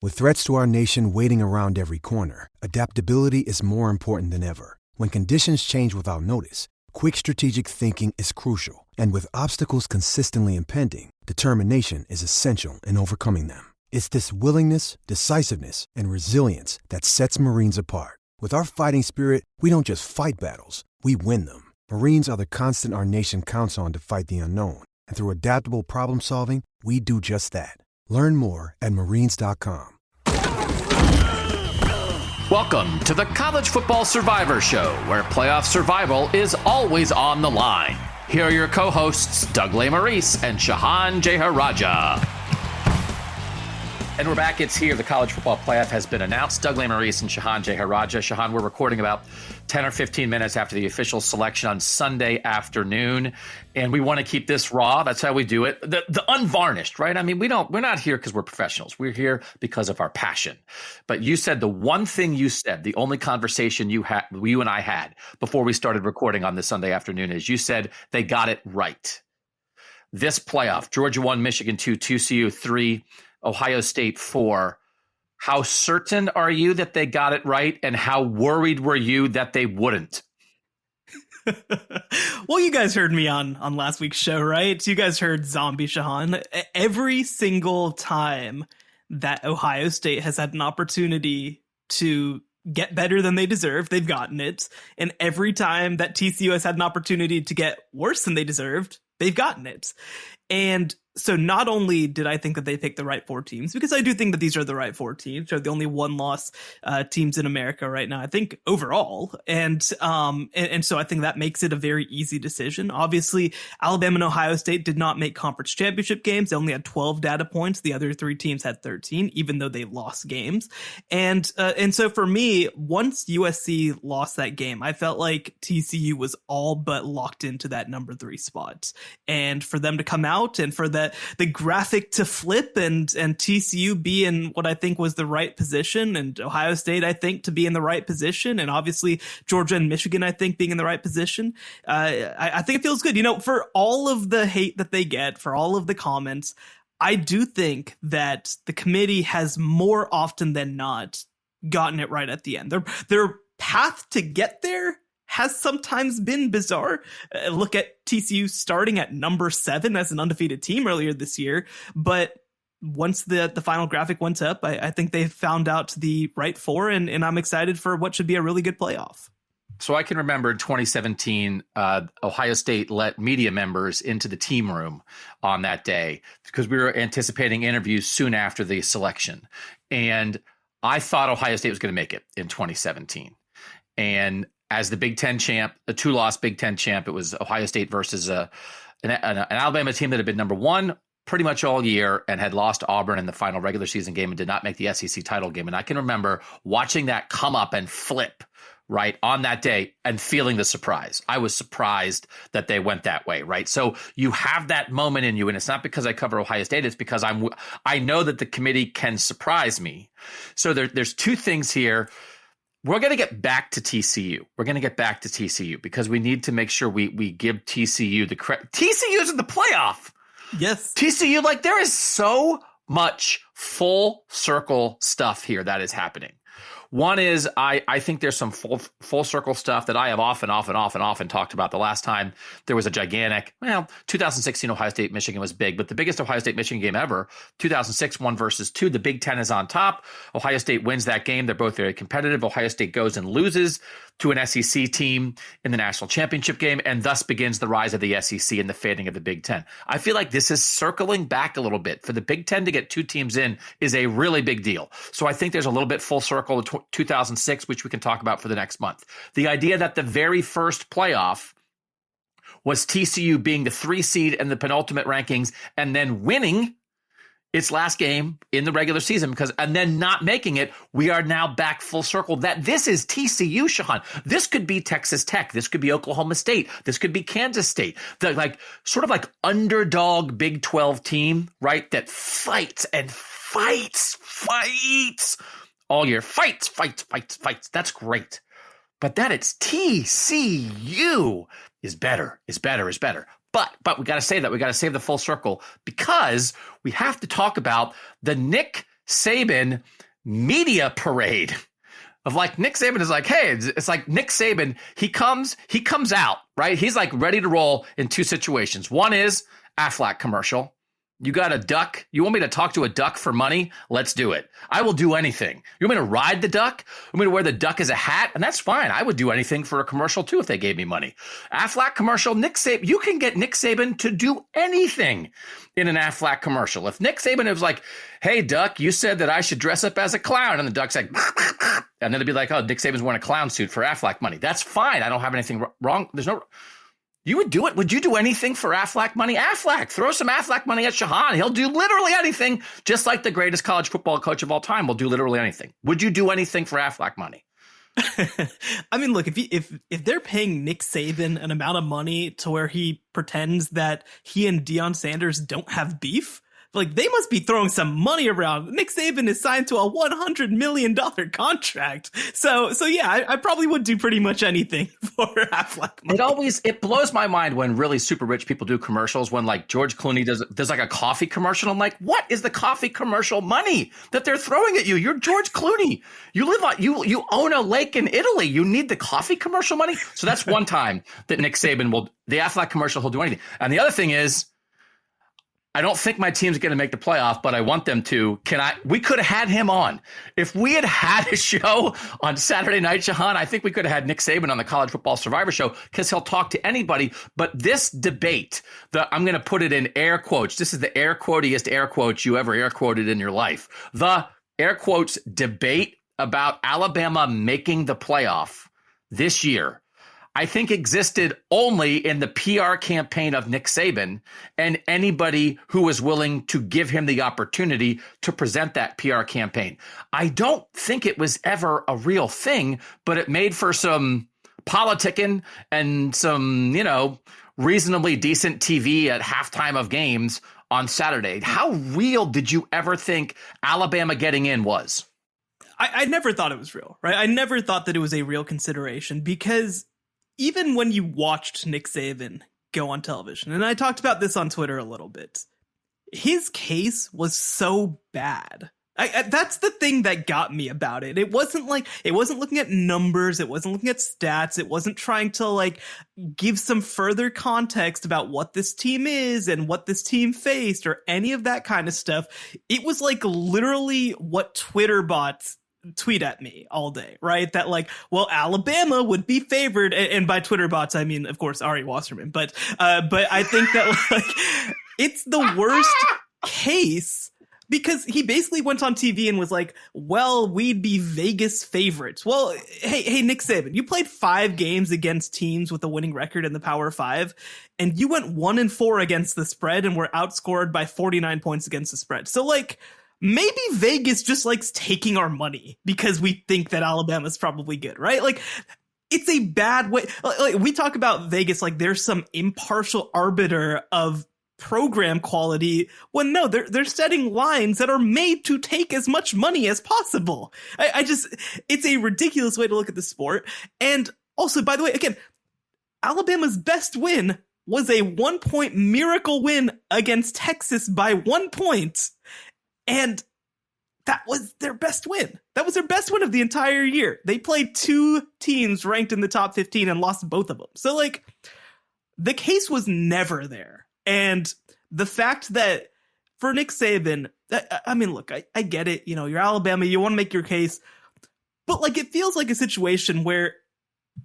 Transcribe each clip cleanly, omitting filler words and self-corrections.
With threats to our nation waiting around every corner, adaptability is more important than ever. When conditions change without notice, quick strategic thinking is crucial. And with obstacles consistently impending, determination is essential in overcoming them. It's this willingness, decisiveness, and resilience that sets Marines apart. With our fighting spirit, we don't just fight battles, we win them. Marines are the constant our nation counts on to fight the unknown. And through adaptable problem solving, we do just that. Learn more at Marines.com. Welcome to the College Football Survivor Show, where playoff survival is always on the line. Here are your co-hosts, Doug Lesmerises and Shehan Jeyarajah. And we're back. It's here. The college football playoff has been announced. Doug Lesmerises and Shehan Jeyarajah. Shehan, we're recording about 10 or 15 minutes after the official selection on Sunday afternoon. And we want to keep this raw. That's how we do it. The unvarnished, right? I mean, we're not here because we're professionals. We're here because of our passion. But you said the one thing you said, the only conversation you and I had before we started recording on this Sunday afternoon is you said they got it right. This playoff, Georgia 1, Michigan 2, TCU 3, Ohio State 4. How certain are you that they got it right, and how worried were you that they wouldn't? Well, you guys heard me on last week's show, right? You guys heard Zombie Shehan. Every single time that Ohio State has had an opportunity to get better than they deserve, they've gotten it. And every time that TCU has had an opportunity to get worse than they deserved, they've gotten it. And so not only did I think that they picked the right four teams, because I do think that these are the right four teams, they're the only one-loss teams in America right now, I think, overall. And so I think that makes it a very easy decision. Obviously, Alabama and Ohio State did not make conference championship games. They only had 12 data points. The other three teams had 13, even though they lost games. And so for me, once USC lost that game, I felt like TCU was all but locked into that number 3 spot. And for them to come out and for the graphic to flip and TCU be in what I think was the right position, and Ohio State, I think, to be in the right position, and obviously Georgia and Michigan, I think, being in the right position, I think it feels good. You know, for all of the hate that they get, for all of the comments, I do think that the committee has more often than not gotten it right at the end. Their path to get there has sometimes been bizarre. Look at TCU starting at number 7 as an undefeated team earlier this year. But once the final graphic went up, I think they found out the right 4, and I'm excited for what should be a really good playoff. So I can remember in 2017, Ohio State let media members into the team room on that day because we were anticipating interviews soon after the selection. And I thought Ohio State was going to make it in 2017. And as the Big Ten champ, a 2-loss Big Ten champ, it was Ohio State versus an Alabama team that had been number 1 pretty much all year and had lost to Auburn in the final regular season game and did not make the SEC title game. And I can remember watching that come up and flip right on that day and feeling the surprise. I was surprised that they went that way, right? So you have that moment in you, and it's not because I cover Ohio State, it's because I know that the committee can surprise me. So there's two things here. We're going to get back to TCU. We're going to get back to TCU because we need to make sure we give TCU the credit. TCU's in the playoff. Yes. TCU, like, there is so much full circle stuff here that is happening. One is I think there's some full circle stuff that I have often talked about. The last time there was a gigantic, 2016 Ohio State Michigan was big, but the biggest Ohio State Michigan game ever, 2006 1 versus 2. The Big Ten is on top. Ohio State wins that game. They're both very competitive. Ohio State goes and loses to an SEC team in the national championship game, and thus begins the rise of the SEC and the fading of the Big Ten. I feel like this is circling back a little bit. For the Big Ten to get 2 teams in is a really big deal. So I think there's a little bit full circle to 2006, which we can talk about for the next month. The idea that the very first playoff was TCU being the 3 seed in the penultimate rankings and then winning its last game in the regular season and then not making it, we are now back full circle. That this is TCU, Shehan. This could be Texas Tech. This could be Oklahoma State. This could be Kansas State. The sort of underdog Big 12 team, right? That fights and fights all year. Fights. That's great. But that it's TCU is better. But we got to say that. We got to save the full circle because we have to talk about the Nick Saban media parade of like Nick Saban is like, hey, it's like Nick Saban. He comes out, right? He's like ready to roll in two situations. One is Aflac commercial. You got a duck? You want me to talk to a duck for money? Let's do it. I will do anything. You want me to ride the duck? You want me to wear the duck as a hat? And that's fine. I would do anything for a commercial too if they gave me money. Aflac commercial, Nick Saban. You can get Nick Saban to do anything in an Aflac commercial. If Nick Saban was like, hey, duck, you said that I should dress up as a clown. And the duck's like, and then it'd be like, oh, Nick Saban's wearing a clown suit for Aflac money. That's fine. I don't have anything wrong. There's no... You would do it. Would you do anything for Aflac money? Aflac, throw some Aflac money at Shehan. He'll do literally anything, just like the greatest college football coach of all time will do literally anything. Would you do anything for Aflac money? I mean, look, if they're paying Nick Saban an amount of money to where he pretends that he and Deion Sanders don't have beef, like they must be throwing some money around. Nick Saban is signed to a $100 million contract. So yeah, I probably would do pretty much anything for Aflac money. It blows my mind when really super rich people do commercials, when like George Clooney does like a coffee commercial. I'm like, what is the coffee commercial money that they're throwing at you? You're George Clooney. You live on, you own a lake in Italy. You need the coffee commercial money. So that's one time that Nick Saban the Aflac commercial, he'll do anything. And the other thing is, I don't think my team's going to make the playoff, but I want them to. We could have had him on. If we had a show on Saturday night, Shehan, I think we could have had Nick Saban on the College Football Survivor Show because he'll talk to anybody. But this debate, I'm going to put it in air quotes. This is the air quotiest air quotes you ever air quoted in your life. The air quotes debate about Alabama making the playoff this year, I think existed only in the PR campaign of Nick Saban and anybody who was willing to give him the opportunity to present that PR campaign. I don't think it was ever a real thing, but it made for some politicking and some, reasonably decent TV at halftime of games on Saturday. How real did you ever think Alabama getting in was? I never thought it was real, right? I never thought that it was a real consideration because even when you watched Nick Saban go on television, and I talked about this on Twitter a little bit, his case was so bad. That's the thing that got me about it. It wasn't looking at numbers. It wasn't looking at stats. It wasn't trying to give some further context about what this team is and what this team faced or any of that kind of stuff. It was literally what Twitter bots tweet at me all day, right? That Alabama would be favored, and by Twitter bots I mean, of course, Ari Wasserman, but I think that it's the worst case because he basically went on TV and was like, well, we'd be Vegas favorites. Well, hey, Nick Saban, you played 5 games against teams with a winning record in the Power 5, and you went 1-4 against the spread and were outscored by 49 points against the spread. So maybe Vegas just likes taking our money because we think that Alabama's probably good, right? It's a bad way. We talk about Vegas like there's some impartial arbiter of program quality when no, they're setting lines that are made to take as much money as possible. It's a ridiculous way to look at the sport. And also, by the way, again, Alabama's best win was a 1-point miracle win against Texas by 1 point. And that was their best win. That was their best win of the entire year. They played 2 teams ranked in the top 15 and lost both of them. So the case was never there. And the fact that for Nick Saban, I mean, look, I get it. You're Alabama, you want to make your case, but it feels like a situation where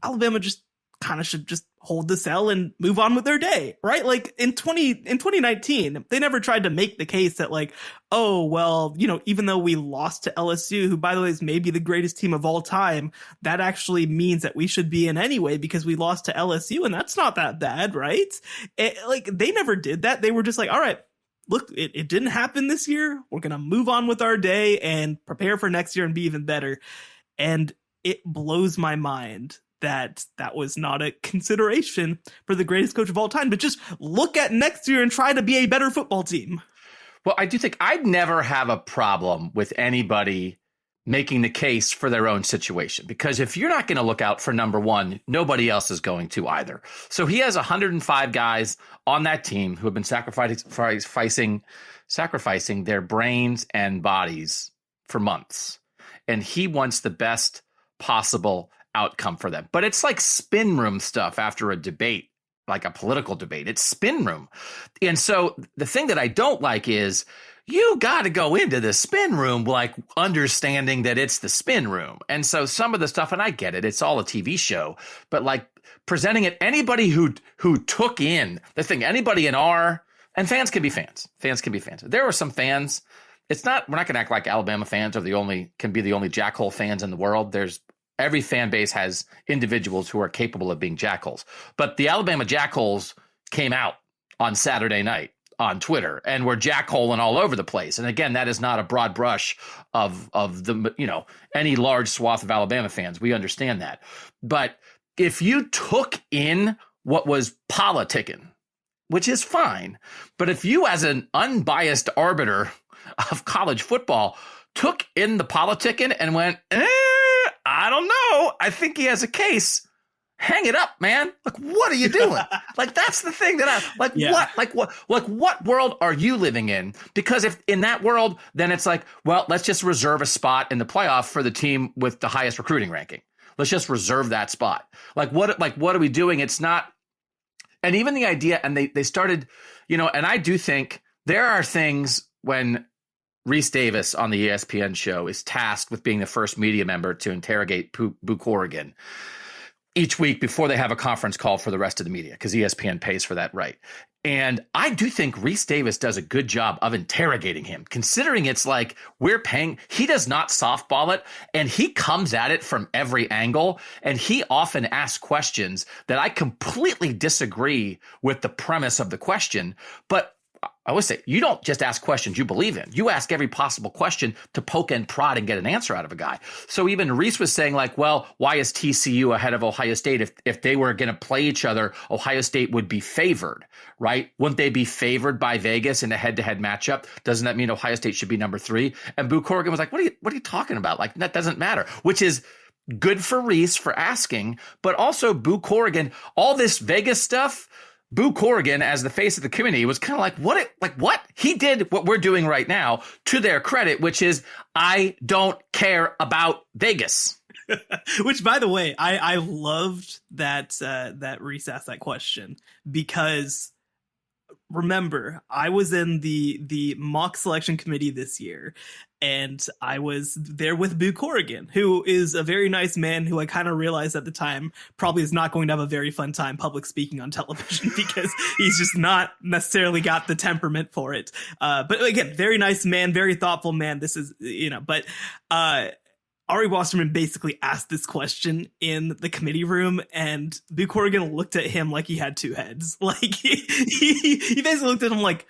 Alabama just kind of should just hold the L and move on with their day, right? In 2019, they never tried to make the case that oh, well, even though we lost to LSU, who by the way is maybe the greatest team of all time, that actually means that we should be in anyway because we lost to LSU and that's not that bad, right? They never did that. They were just all right, look, it didn't happen this year. We're going to move on with our day and prepare for next year and be even better. And it blows my mind that was not a consideration for the greatest coach of all time, but just look at next year and try to be a better football team. Well, I do think I'd never have a problem with anybody making the case for their own situation, because if you're not going to look out for number one, nobody else is going to either. So he has 105 guys on that team who have been sacrificing their brains and bodies for months, and he wants the best possible outcome for them. But it's like spin room stuff after a debate, like a political debate. It's spin room. And so the thing that I don't like is you got to go into the spin room like understanding that it's the spin room. And so some of the stuff, and I get it, it's all a TV show, but like presenting it, anybody who took in the thing, anybody in and fans can be fans. Fans can be fans. There are some fans. We're not going to act like Alabama fans can be the only jackhole fans in the world. Every fan base has individuals who are capable of being jackholes. But the Alabama jackholes came out on Saturday night on Twitter and were jackholing all over the place. And again, that is not a broad brush of the, any large swath of Alabama fans. We understand that. But if you took in what was politicking, which is fine, but if you as an unbiased arbiter of college football took in the politicking and went, I don't know, I think he has a case, hang it up, man. Like, what are you doing? Like, that's the thing what world are you living in? Because if in that world, then it's like, well, let's just reserve a spot in the playoff for the team with the highest recruiting ranking. Let's just reserve that spot. What are we doing? It's not. And even the idea, and they started, and I do think there are things when Reese Davis on the ESPN show is tasked with being the first media member to interrogate Boo Corrigan each week before they have a conference call for the rest of the media, because ESPN pays for that right. And I do think Reese Davis does a good job of interrogating him, considering it's like we're paying. He does not softball it, and he comes at it from every angle. And he often asks questions that I completely disagree with the premise of the question. But I always say, you don't just ask questions you believe in. You ask every possible question to poke and prod and get an answer out of a guy. So even Reese was saying like, well, why is TCU ahead of Ohio State? If they were going to play each other, Ohio State would be favored, right? Wouldn't they be favored by Vegas in a head-to-head matchup? Doesn't that mean Ohio State should be number 3? And Boo Corrigan was like, what are you talking about? Like, that doesn't matter, which is good for Reese for asking, but also Boo Corrigan, all this Vegas stuff. Boo Corrigan, as the face of the community, was kind of like, what? He did what we're doing right now, to their credit, which is, I don't care about Vegas. Which, by the way, I loved that Reese asked that question, because remember, I was in the mock selection committee this year, and I was there with Boo Corrigan, who is a very nice man who I kind of realized at the time probably is not going to have a very fun time public speaking on television because he's just not necessarily got the temperament for it. But again, very nice man, very thoughtful man. This is, but Ari Wasserman basically asked this question in the committee room, and Boo Corrigan looked at him like he had two heads. Like he basically looked at him like,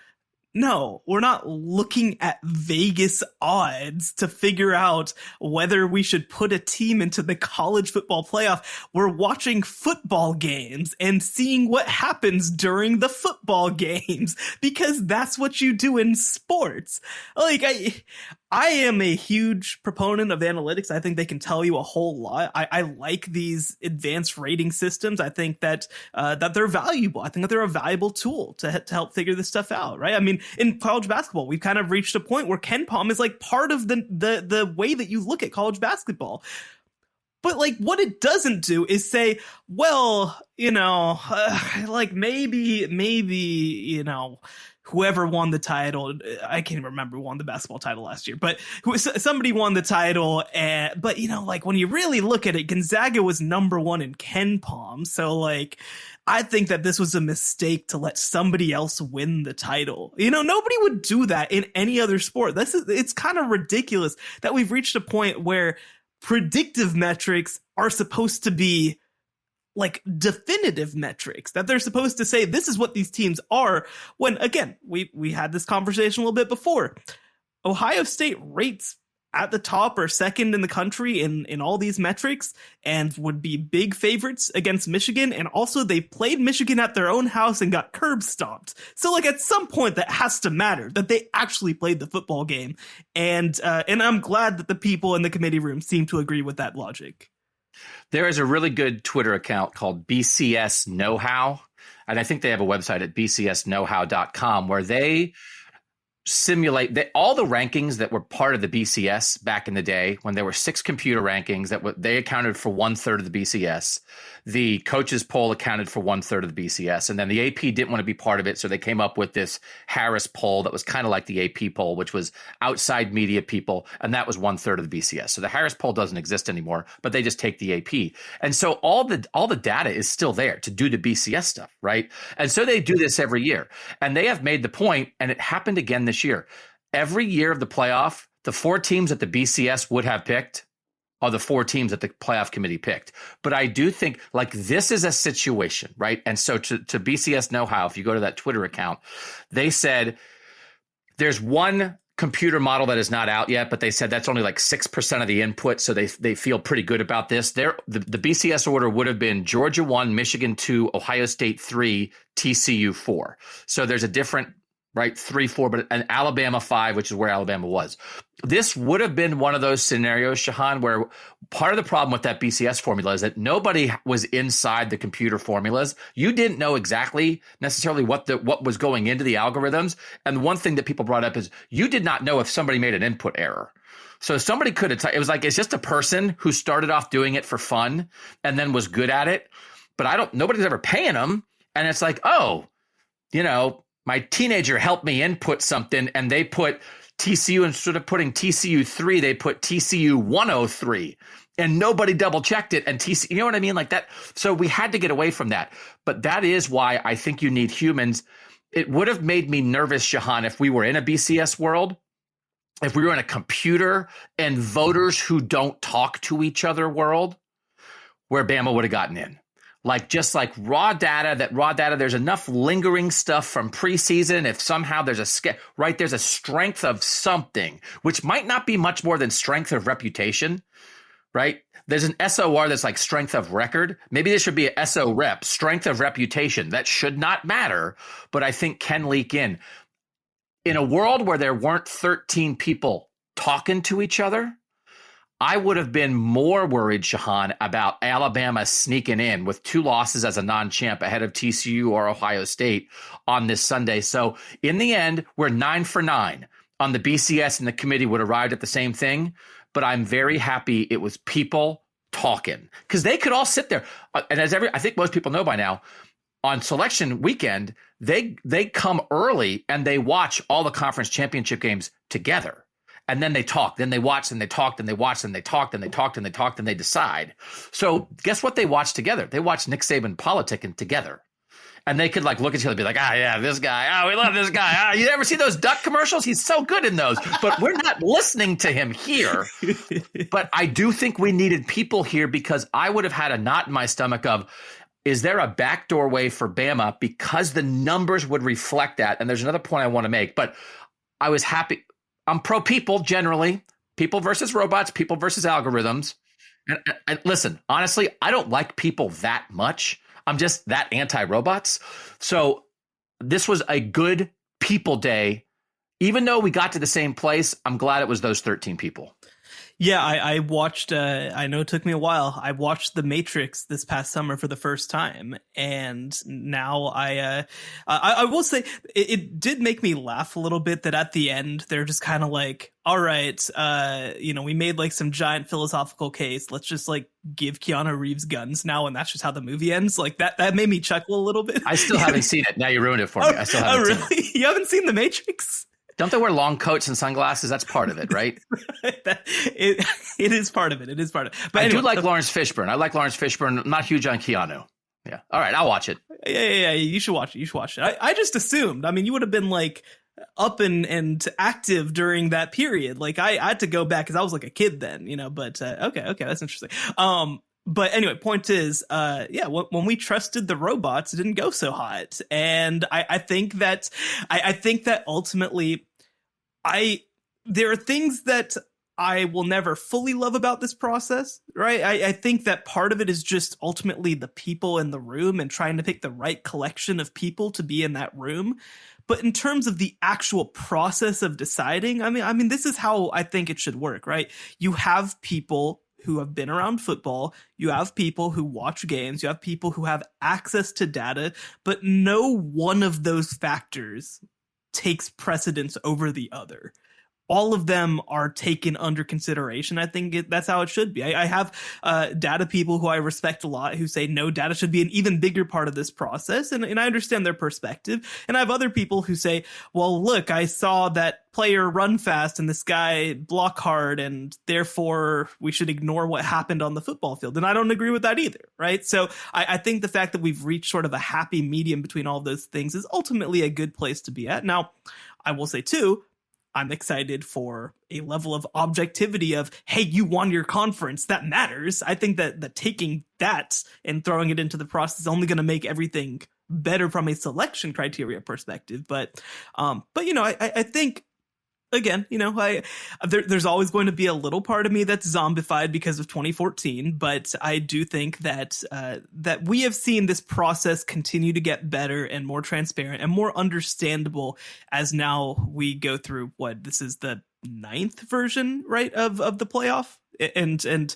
no, we're not looking at Vegas odds to figure out whether we should put a team into the college football playoff. We're watching football games and seeing what happens during the football games, because that's what you do in sports. Like, I am a huge proponent of analytics. I think they can tell you a whole lot. I like these advanced rating systems. I think that they're valuable. I think that they're a valuable tool to help figure this stuff out, right? I mean, in college basketball, we've kind of reached a point where KenPom is like part of the way that you look at college basketball. But like, what it doesn't do is say, well, like maybe, whoever won the title, I can't even remember who won the basketball title last year, but somebody won the title. But like when you really look at it, Gonzaga was number 1 in KenPom. So like, I think that this was a mistake to let somebody else win the title. Nobody would do that in any other sport. It's kind of ridiculous that we've reached a point where predictive metrics are supposed to be like definitive metrics, that they're supposed to say this is what these teams are, when again, we had this conversation a little bit before. Ohio State rates at the top or second in the country in all these metrics and would be big favorites against Michigan. And also they played Michigan at their own house and got curb stomped. So like at some point that has to matter, that they actually played the football game. And I'm glad that the people in the committee room seem to agree with that logic. There is a really good Twitter account called BCS Know How, and I think they have a website at bcsknowhow.com where they simulate all the rankings that were part of the BCS back in the day when there were 6 computer rankings they accounted for 1/3 of the BCS. The coaches poll accounted for 1/3 of the BCS. And then the AP didn't want to be part of it. So they came up with this Harris poll that was kind of like the AP poll, which was outside media people. And that was 1/3 of the BCS. So the Harris poll doesn't exist anymore, but they just take the AP. And so all the data is still there to do the BCS stuff, right? And so they do this every year. And they have made the point, and it happened again this year. Every year of the playoff, the 4 teams that the BCS would have picked are the 4 teams that the playoff committee picked. But I do think like this is a situation, right? And so to BCS know-how, if you go to that Twitter account, they said there's one computer model that is not out yet, but they said that's only like 6% of the input. So they feel pretty good about this. The BCS order would have been Georgia 1, Michigan 2, Ohio State 3, TCU 4. So there's a different, right, 3, 4, but an Alabama 5, which is where Alabama was. This would have been one of those scenarios, Shehan, where part of the problem with that BCS formula is that nobody was inside the computer formulas. You didn't know exactly necessarily what was going into the algorithms. And one thing that people brought up is you did not know if somebody made an input error. So somebody could have, it was like, it's just a person who started off doing it for fun and then was good at it. But nobody's ever paying them. And it's like, oh, my teenager helped me input something and they put TCU, instead of putting TCU 3, they put TCU 103 and nobody double checked it. And TCU, you know what I mean? Like that. So we had to get away from that. But that is why I think you need humans. It would have made me nervous, Shehan, if we were in a BCS world, if we were in a computer and voters who don't talk to each other world, where Bama would have gotten in. Just like raw data, there's enough lingering stuff from preseason. If somehow there's a strength of something, which might not be much more than strength of reputation, right? There's an SOR that's like strength of record. Maybe there should be a SO rep, strength of reputation. That should not matter, but I think can leak in. In a world where there weren't 13 people talking to each other, I would have been more worried, Shehan, about Alabama sneaking in with 2 losses as a non-champ ahead of TCU or Ohio State on this Sunday. So in the end, we're 9 for 9 on the BCS, and the committee would arrive at the same thing. But I'm very happy it was people talking because they could all sit there. And I think most people know by now, on selection weekend, they come early and they watch all the conference championship games together. And then they talk, then they watch, and they talked, and they watched, and they talked, and they talked, and they talked, and they decide. So guess what they watch together? They watch Nick Saban politicking together. And they could look at each other and be like, yeah, this guy. We love this guy. You ever see those duck commercials? He's so good in those. But we're not listening to him here. But I do think we needed people here because I would have had a knot in my stomach of, is there a backdoor way for Bama? Because the numbers would reflect that. And there's another point I want to make. But I was happy. I'm pro people generally, people versus robots, people versus algorithms. And listen, honestly, I don't like people that much. I'm just that anti-robots. So this was a good people day. Even though we got to the same place, I'm glad it was those 13 people. Yeah, I watched, I know it took me a while. I watched The Matrix this past summer for the first time. And now I will say it did make me laugh a little bit that at the end, they're just kind of like, all right, we made some giant philosophical case. Let's just give Keanu Reeves guns now. And that's just how the movie ends. That made me chuckle a little bit. I still haven't seen it. Now you ruined it for me. I still haven't seen it. You haven't seen The Matrix? Don't they wear long coats and sunglasses? That's part of it, right? It is part of it. It is part of it. But I do like Lawrence Fishburne. I like Lawrence Fishburne. I'm not huge on Keanu. Yeah. All right. I'll watch it. Yeah. You should watch it. I just assumed. I mean, you would have been up and active during that period. I had to go back because I was a kid then, but okay. That's interesting. But anyway, point is, when we trusted the robots, it didn't go so hot. And I think that ultimately there are things that I will never fully love about this process, right? I think that part of it is just ultimately the people in the room and trying to pick the right collection of people to be in that room. But in terms of the actual process of deciding, I mean, this is how I think it should work, right? You have people who have been around football, you have people who watch games, you have people who have access to data, but no one of those factors takes precedence over the other. All of them are taken under consideration. I think that's how it should be. I have data people who I respect a lot who say, no, data should be an even bigger part of this process. And I understand their perspective. And I have other people who say, well, look, I saw that player run fast and this guy block hard, and therefore we should ignore what happened on the football field. And I don't agree with that either, right? So I think the fact that we've reached sort of a happy medium between all those things is ultimately a good place to be at. Now, I will say too, I'm excited for a level of objectivity of, hey, you won your conference. That matters. I think that taking that and throwing it into the process is only going to make everything better from a selection criteria perspective. But I think, again, there's always going to be a little part of me that's zombified because of 2014, but I do think that that we have seen this process continue to get better and more transparent and more understandable as now we go through this is the 9th version, right, of the playoff, and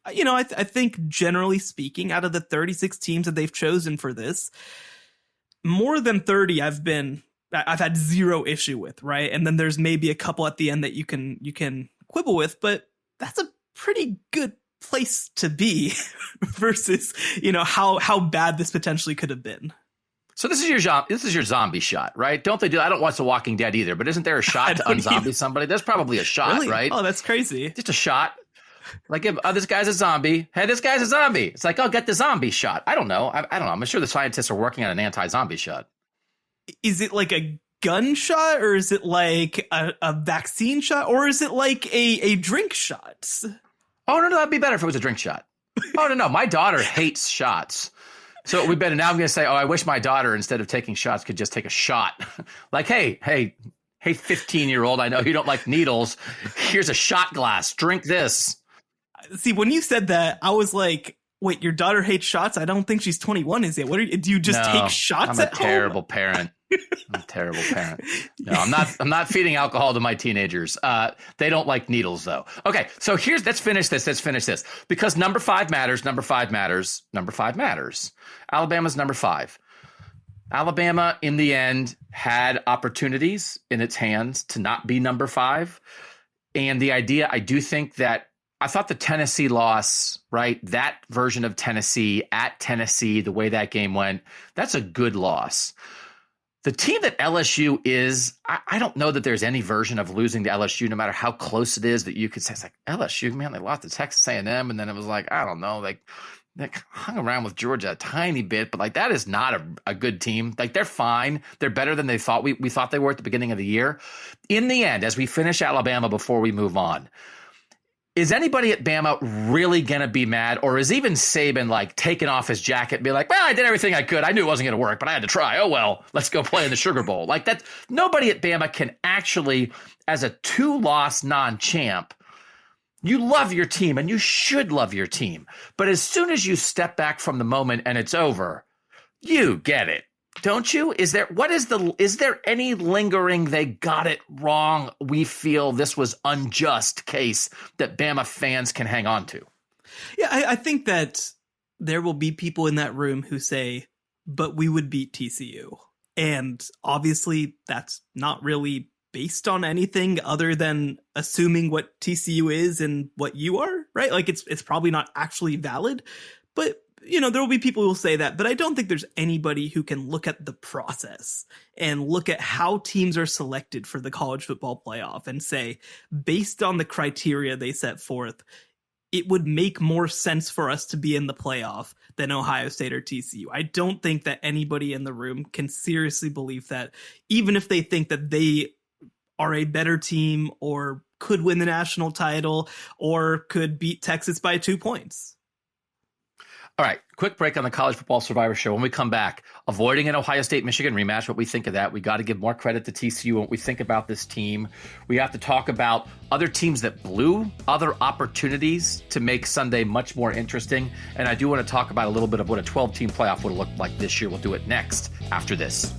I think generally speaking, out of the 36 teams that they've chosen for this, more than 30 I've had zero issue with, right? And then there's maybe a couple at the end that you can quibble with, but that's a pretty good place to be versus, how bad this potentially could have been. So this is your zombie shot, right? Don't they do? I don't watch The Walking Dead either, but isn't there a shot to unzombie somebody? There's probably a shot, really? Right? Oh, that's crazy. Just a shot. Like, if this guy's a zombie. Hey, this guy's a zombie. It's like, oh, get the zombie shot. I don't know. I don't know. I'm sure the scientists are working on an anti-zombie shot. Is it like a gun shot, or is it like a vaccine shot, or is it like a drink shot? Oh, no, that'd be better if it was a drink shot. Oh, no, my daughter hates shots. So now I'm going to say, oh, I wish my daughter, instead of taking shots, could just take a shot. Like, hey, 15-year-old, I know you don't like needles. Here's a shot glass. Drink this. See, when you said that, I was like, wait, your daughter hates shots? I don't think she's 21, is it? Do you just take shots at home? I'm a terrible parent. I'm a terrible parent. No, I'm not feeding alcohol to my teenagers. They don't like needles, though. Okay, so let's finish this. Because number 5 matters. Alabama's number 5. Alabama, in the end, had opportunities in its hands to not be number 5. And the idea, I do think that I thought the Tennessee loss, right, that version of Tennessee at Tennessee, the way that game went, that's a good loss. The team that LSU is, I don't know that there's any version of losing to LSU, no matter how close it is, that you could say, it's like, LSU, man, they lost to Texas A&M, and then it was like, I don't know, like, they hung around with Georgia a tiny bit, but like, that is not a good team. Like, they're fine. They're better than they thought we thought they were at the beginning of the year. In the end, as we finish Alabama before we move on, is anybody at Bama really going to be mad? Or is even Saban like taking off his jacket and be like, well, I did everything I could. I knew it wasn't going to work, but I had to try. Oh, well, let's go play in the Sugar Bowl. Like that. Nobody at Bama can actually, as a 2-loss non-champ, you love your team and you should love your team. But as soon as you step back from the moment and it's over, you get it. Don't you? Is there any lingering they got it wrong, we feel this was unjust case that Bama fans can hang on to? Yeah, I think that there will be people in that room who say, but we would beat TCU. And obviously that's not really based on anything other than assuming what TCU is and what you are, right? Like it's probably not actually valid, but there will be people who will say that, but I don't think there's anybody who can look at the process and look at how teams are selected for the college football playoff and say, based on the criteria they set forth, it would make more sense for us to be in the playoff than Ohio State or TCU. I don't think that anybody in the room can seriously believe that, even if they think that they are a better team or could win the national title or could beat Texas by 2 points. All right, quick break on the College Football Survivor Show. When we come back, avoiding an Ohio State-Michigan rematch, what we think of that. We got to give more credit to TCU and what we think about this team. We have to talk about other teams that blew other opportunities to make Sunday much more interesting. And I do want to talk about a little bit of what a 12-team playoff would have looked like this year. We'll do it next after this.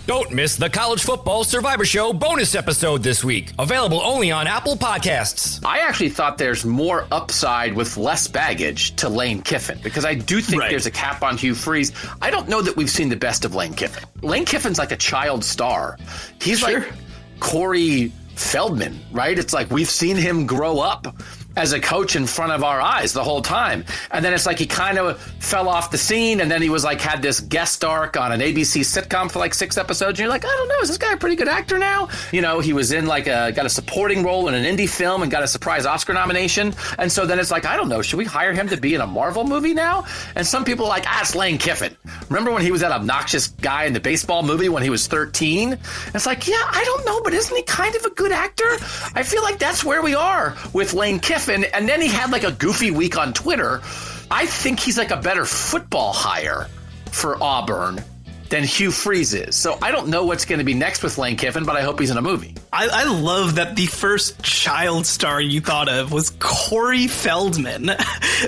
Don't miss the College Football Survivor Show bonus episode this week. Available only on Apple Podcasts. I actually thought there's more upside with less baggage to Lane Kiffin, because I do think there's a cap on Hugh Freeze. I don't know that we've seen the best of Lane Kiffin. Lane Kiffin's like a child star. He's like Corey Feldman, right? It's like we've seen him grow up as a coach in front of our eyes the whole time. And then it's like he kind of fell off the scene, and then he was like had this guest arc on an ABC sitcom for like 6 episodes. And you're like, I don't know, is this guy a pretty good actor now? You know, he was in like got a supporting role in an indie film and got a surprise Oscar nomination. And so then it's like, I don't know, should we hire him to be in a Marvel movie now? And some people are like, it's Lane Kiffin. Remember when he was that obnoxious guy in the baseball movie when he was 13? And it's like, yeah, I don't know, but isn't he kind of a good actor? I feel like that's where we are with Lane Kiffin. And then he had like a goofy week on Twitter. I think he's like a better football hire for Auburn than Hugh Freeze is. So I don't know what's going to be next with Lane Kiffin, but I hope he's in a movie. I love that the first child star you thought of was Corey Feldman.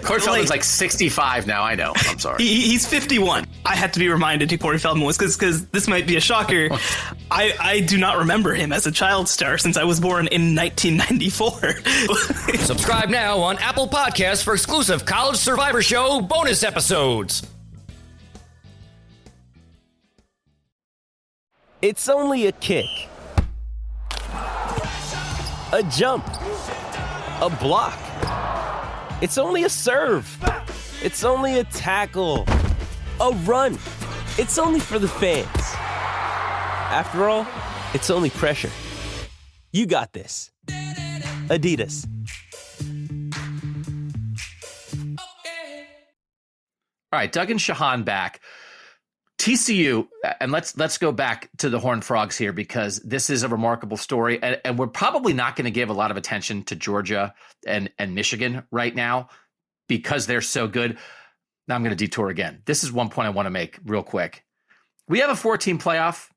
Corey Feldman's like 65 now. I know. I'm sorry. He's 51. I had to be reminded who Corey Feldman was because this might be a shocker. I do not remember him as a child star since I was born in 1994. Subscribe now on Apple Podcasts for exclusive College Survivor Show bonus episodes. It's only a kick, a jump, a block. It's only a serve. It's only a tackle, a run. It's only for the fans. After all, it's only pressure. You got this. Adidas. All right, Doug and Shehan back. TCU, and let's go back to the Horned Frogs here, because this is a remarkable story, and we're probably not going to give a lot of attention to Georgia and Michigan right now because they're so good. Now I'm going to detour again. This is one point I want to make real quick. We have a 4-team playoff.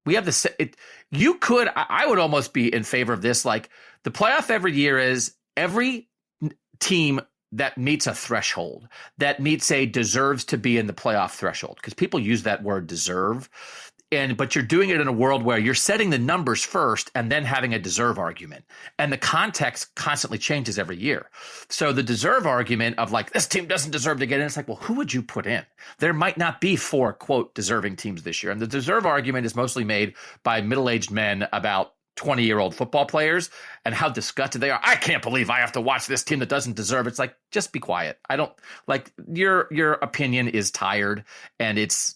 We have I would almost be in favor of this. Like, the playoff every year is every team that meets a threshold, that meets a deserves to be in the playoff threshold, because people use that word deserve. But you're doing it in a world where you're setting the numbers first and then having a deserve argument. And the context constantly changes every year. So the deserve argument of like, this team doesn't deserve to get in. It's like, well, who would you put in? There might not be 4, quote, deserving teams this year. And the deserve argument is mostly made by middle-aged men about 20-year-old football players and how disgusted they are. I can't believe I have to watch this team that doesn't deserve. It's like, just be quiet. I don't like your opinion is tired and it's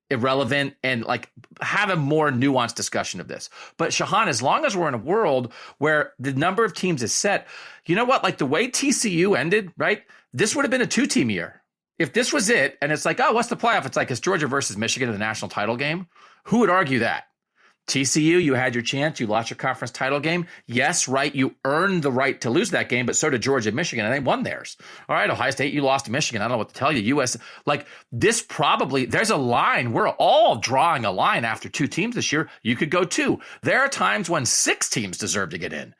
irrelevant, and like, have a more nuanced discussion of this. But Shehan, as long as we're in a world where the number of teams is set, you know what? Like the way TCU ended, right? This would have been a 2-team year. If this was it, and it's like, oh, what's the playoff? It's like, it's Georgia versus Michigan in the national title game. Who would argue that? TCU, you had your chance. You lost your conference title game. Yes, right. You earned the right to lose that game, but so did Georgia and Michigan, and they won theirs. All right, Ohio State, you lost to Michigan. I don't know what to tell you. Like this probably, there's a line. We're all drawing a line after 2 teams this year. You could go 2. There are times when 6 teams deserve to get in,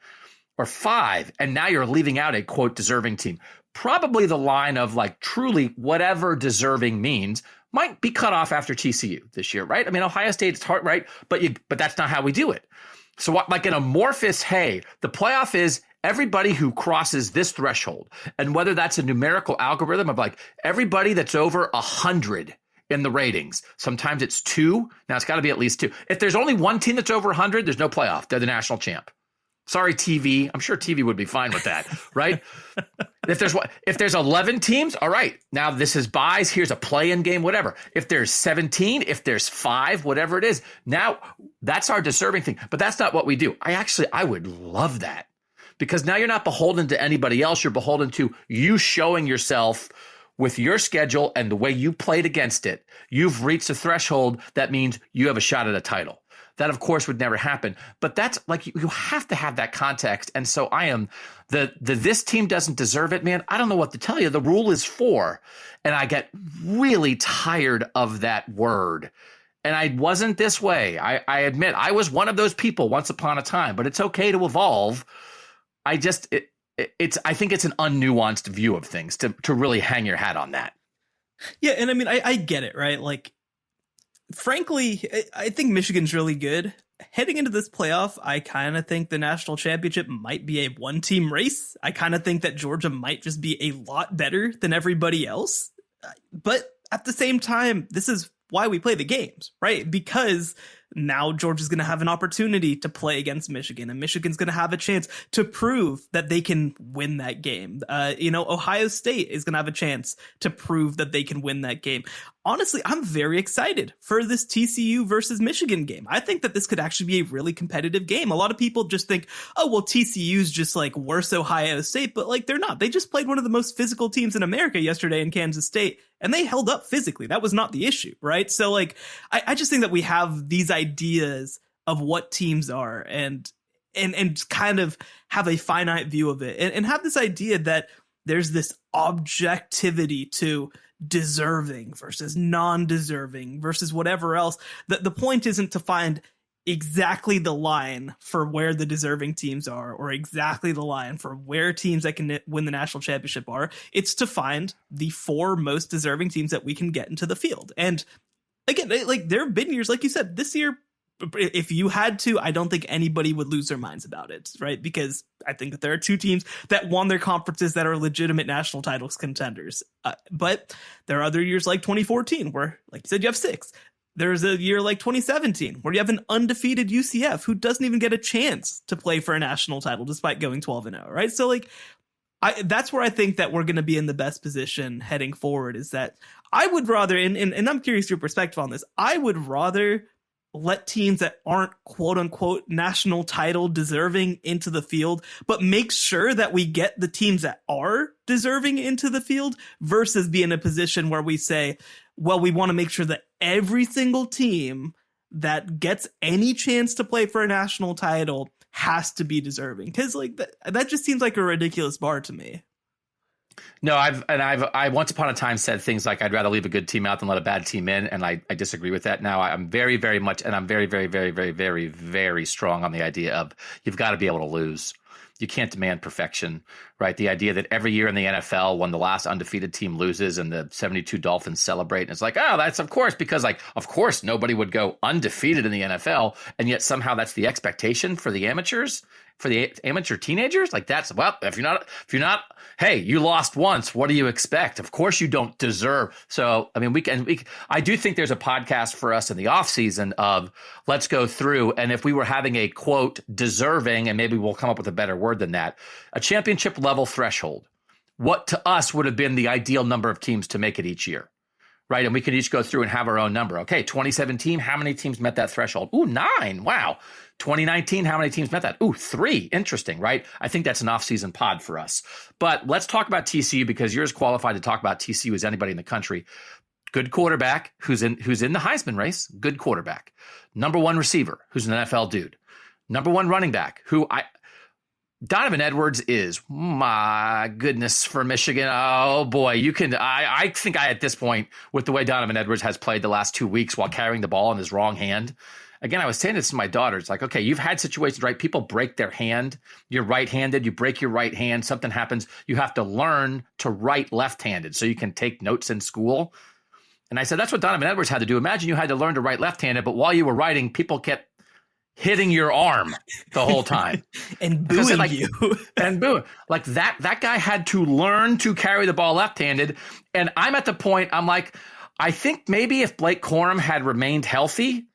or 5, and now you're leaving out a, quote, deserving team. Probably the line of like truly whatever deserving means might be cut off after TCU this year, right? I mean, Ohio State, it's hard, right? But that's not how we do it. So what, like an amorphous, hey, the playoff is everybody who crosses this threshold. And whether that's a numerical algorithm of like everybody that's over 100 in the ratings, sometimes it's 2. Now it's got to be at least 2. If there's only one team that's over 100, there's no playoff. They're the national champ. Sorry, TV. I'm sure TV would be fine with that, right? If there's 11 teams, all right. Now this is buys. Here's a play-in game, whatever. If there's 17, if there's 5, whatever it is, now that's our deserving thing. But that's not what we do. I would love that, because now you're not beholden to anybody else. You're beholden to you showing yourself with your schedule and the way you played against it. You've reached a threshold that means you have a shot at a title. That, of course, would never happen. But that's like, you have to have that context. And so I am this team doesn't deserve it, man. I don't know what to tell you. The rule is 4. And I get really tired of that word. And I wasn't this way. I admit I was one of those people once upon a time, but it's okay to evolve. I think it's an unnuanced view of things to really hang your hat on that. Yeah. And I mean, I get it, right? Like, frankly, I think Michigan's really good. Heading into this playoff, I kind of think the national championship might be a one-team race. I kind of think that Georgia might just be a lot better than everybody else. But at the same time, this is why we play the games, right? Because now Georgia's going to have an opportunity to play against Michigan, and Michigan's going to have a chance to prove that they can win that game. Ohio State is going to have a chance to prove that they can win that game. Honestly, I'm very excited for this TCU versus Michigan game. I think that this could actually be a really competitive game. A lot of people just think, oh, well, TCU's just like worse Ohio State, but like they're not. They just played one of the most physical teams in America yesterday in Kansas State, and they held up physically. That was not the issue, right? So like, I just think that we have these ideas of what teams are and kind of have a finite view of it and have this idea that there's this objectivity to deserving versus non-deserving versus whatever else. The point isn't to find exactly the line for where the deserving teams are or exactly the line for where teams that can win the national championship are. It's to find the 4 most deserving teams that we can get into the field. And again, like there have been years, like you said, this year, if you had to, I don't think anybody would lose their minds about it, right? Because I think that there are 2 teams that won their conferences that are legitimate national titles contenders. But there are other years like 2014 where, like you said, you have 6. There's a year like 2017 where you have an undefeated UCF who doesn't even get a chance to play for a national title despite going 12-0, right? So like, that's where I think that we're going to be in the best position heading forward, is that I would rather, and I'm curious your perspective on this, I would rather let teams that aren't quote unquote national title deserving into the field, but make sure that we get the teams that are deserving into the field versus be in a position where we say, well, we want to make sure that every single team that gets any chance to play for a national title has to be deserving. Cause like that just seems like a ridiculous bar to me. No, I once upon a time said things like I'd rather leave a good team out than let a bad team in, and I disagree with that now. I'm very, very much, and I'm very, very, very, very, very, very strong on the idea of you've got to be able to lose. You can't demand perfection, right? The idea that every year in the NFL, when the last undefeated team loses and the 72 Dolphins celebrate, and it's like, oh, that's of course, because like, of course, nobody would go undefeated in the NFL, and yet somehow that's the expectation for the amateurs. For the amateur teenagers, like that's, well, if you're not, hey, you lost once, what do you expect? Of course you don't deserve. So, I mean, I do think there's a podcast for us in the off season of let's go through. And if we were having a quote deserving, and maybe we'll come up with a better word than that, a championship level threshold, what to us would have been the ideal number of teams to make it each year. Right. And we could each go through and have our own number. Okay. 2017, how many teams met that threshold? Ooh, 9. Wow. 2019, how many teams met that? Ooh, 3. Interesting, right? I think that's an off-season pod for us. But let's talk about TCU, because you're as qualified to talk about TCU as anybody in the country. Good quarterback who's in the Heisman race. Good quarterback. Number 1 receiver who's an NFL dude. Number 1 running back Donovan Edwards is, my goodness, for Michigan. Oh boy, I think at this point, with the way Donovan Edwards has played the last 2 weeks while carrying the ball in his wrong hand. Again, I was saying this to my daughter. It's like, okay, you've had situations, right? People break their hand. You're right-handed. You break your right hand. Something happens. You have to learn to write left-handed so you can take notes in school. And I said, that's what Donovan Edwards had to do. Imagine you had to learn to write left-handed, but while you were writing, people kept hitting your arm the whole time. And booing you. And booing. Like that guy had to learn to carry the ball left-handed. And I'm at the point, I'm like, I think maybe if Blake Corum had remained healthy,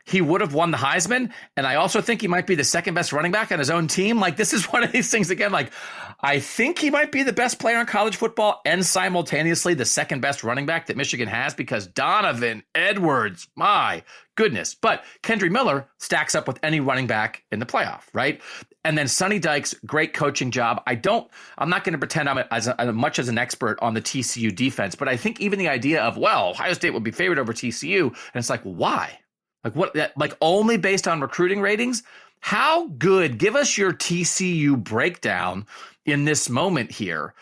he would have won the Heisman. And I also think he might be the second best running back on his own team. Like, this is one of these things again, like, I think he might be the best player in college football and simultaneously the second best running back that Michigan has, because Donovan Edwards, my goodness. But Kendry Miller stacks up with any running back in the playoff, right? And then Sonny Dykes, great coaching job. I'm not going to pretend I'm as much as an expert on the TCU defense, but I think even the idea of, well, Ohio State would be favored over TCU. And it's like, why? Like what? Like only based on recruiting ratings? How good? Give us your TCU breakdown in this moment here.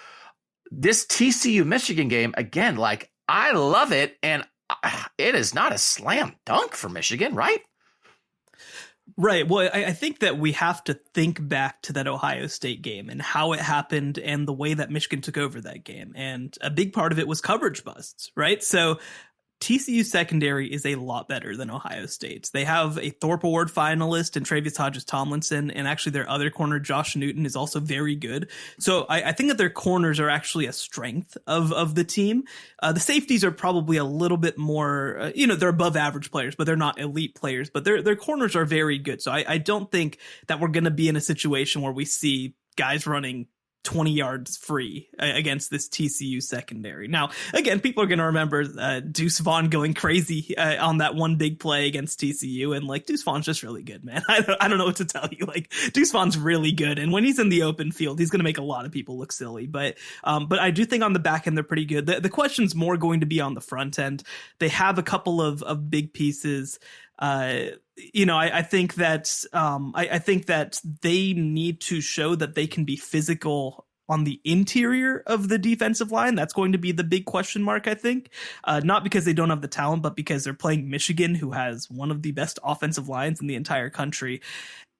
This TCU Michigan game, again, like I love it, and it is not a slam dunk for Michigan, right? Right. Well, I think that we have to think back to that Ohio State game and how it happened and the way that Michigan took over that game. And a big part of it was coverage busts, right? So TCU secondary is a lot better than Ohio State's. They have a Thorpe Award finalist in Travius Hodges-Tomlinson, and actually their other corner, Josh Newton, is also very good. So I think that their corners are actually a strength of the team. The safeties are probably a little bit more, they're above average players, but they're not elite players. But their corners are very good. So I don't think that we're going to be in a situation where we see guys running 20 yards free against this TCU secondary. Now, again, people are going to remember Deuce Vaughn going crazy on that one big play against TCU, and like Deuce Vaughn's just really good, man. I don't know what to tell you. Like Deuce Vaughn's really good, and when he's in the open field, he's going to make a lot of people look silly. But I do think on the back end they're pretty good. The question's more going to be on the front end. They have a couple of big pieces. I think that they need to show that they can be physical on the interior of the defensive line. That's going to be the big question mark, I think. Not because they don't have the talent, but because they're playing Michigan, who has one of the best offensive lines in the entire country.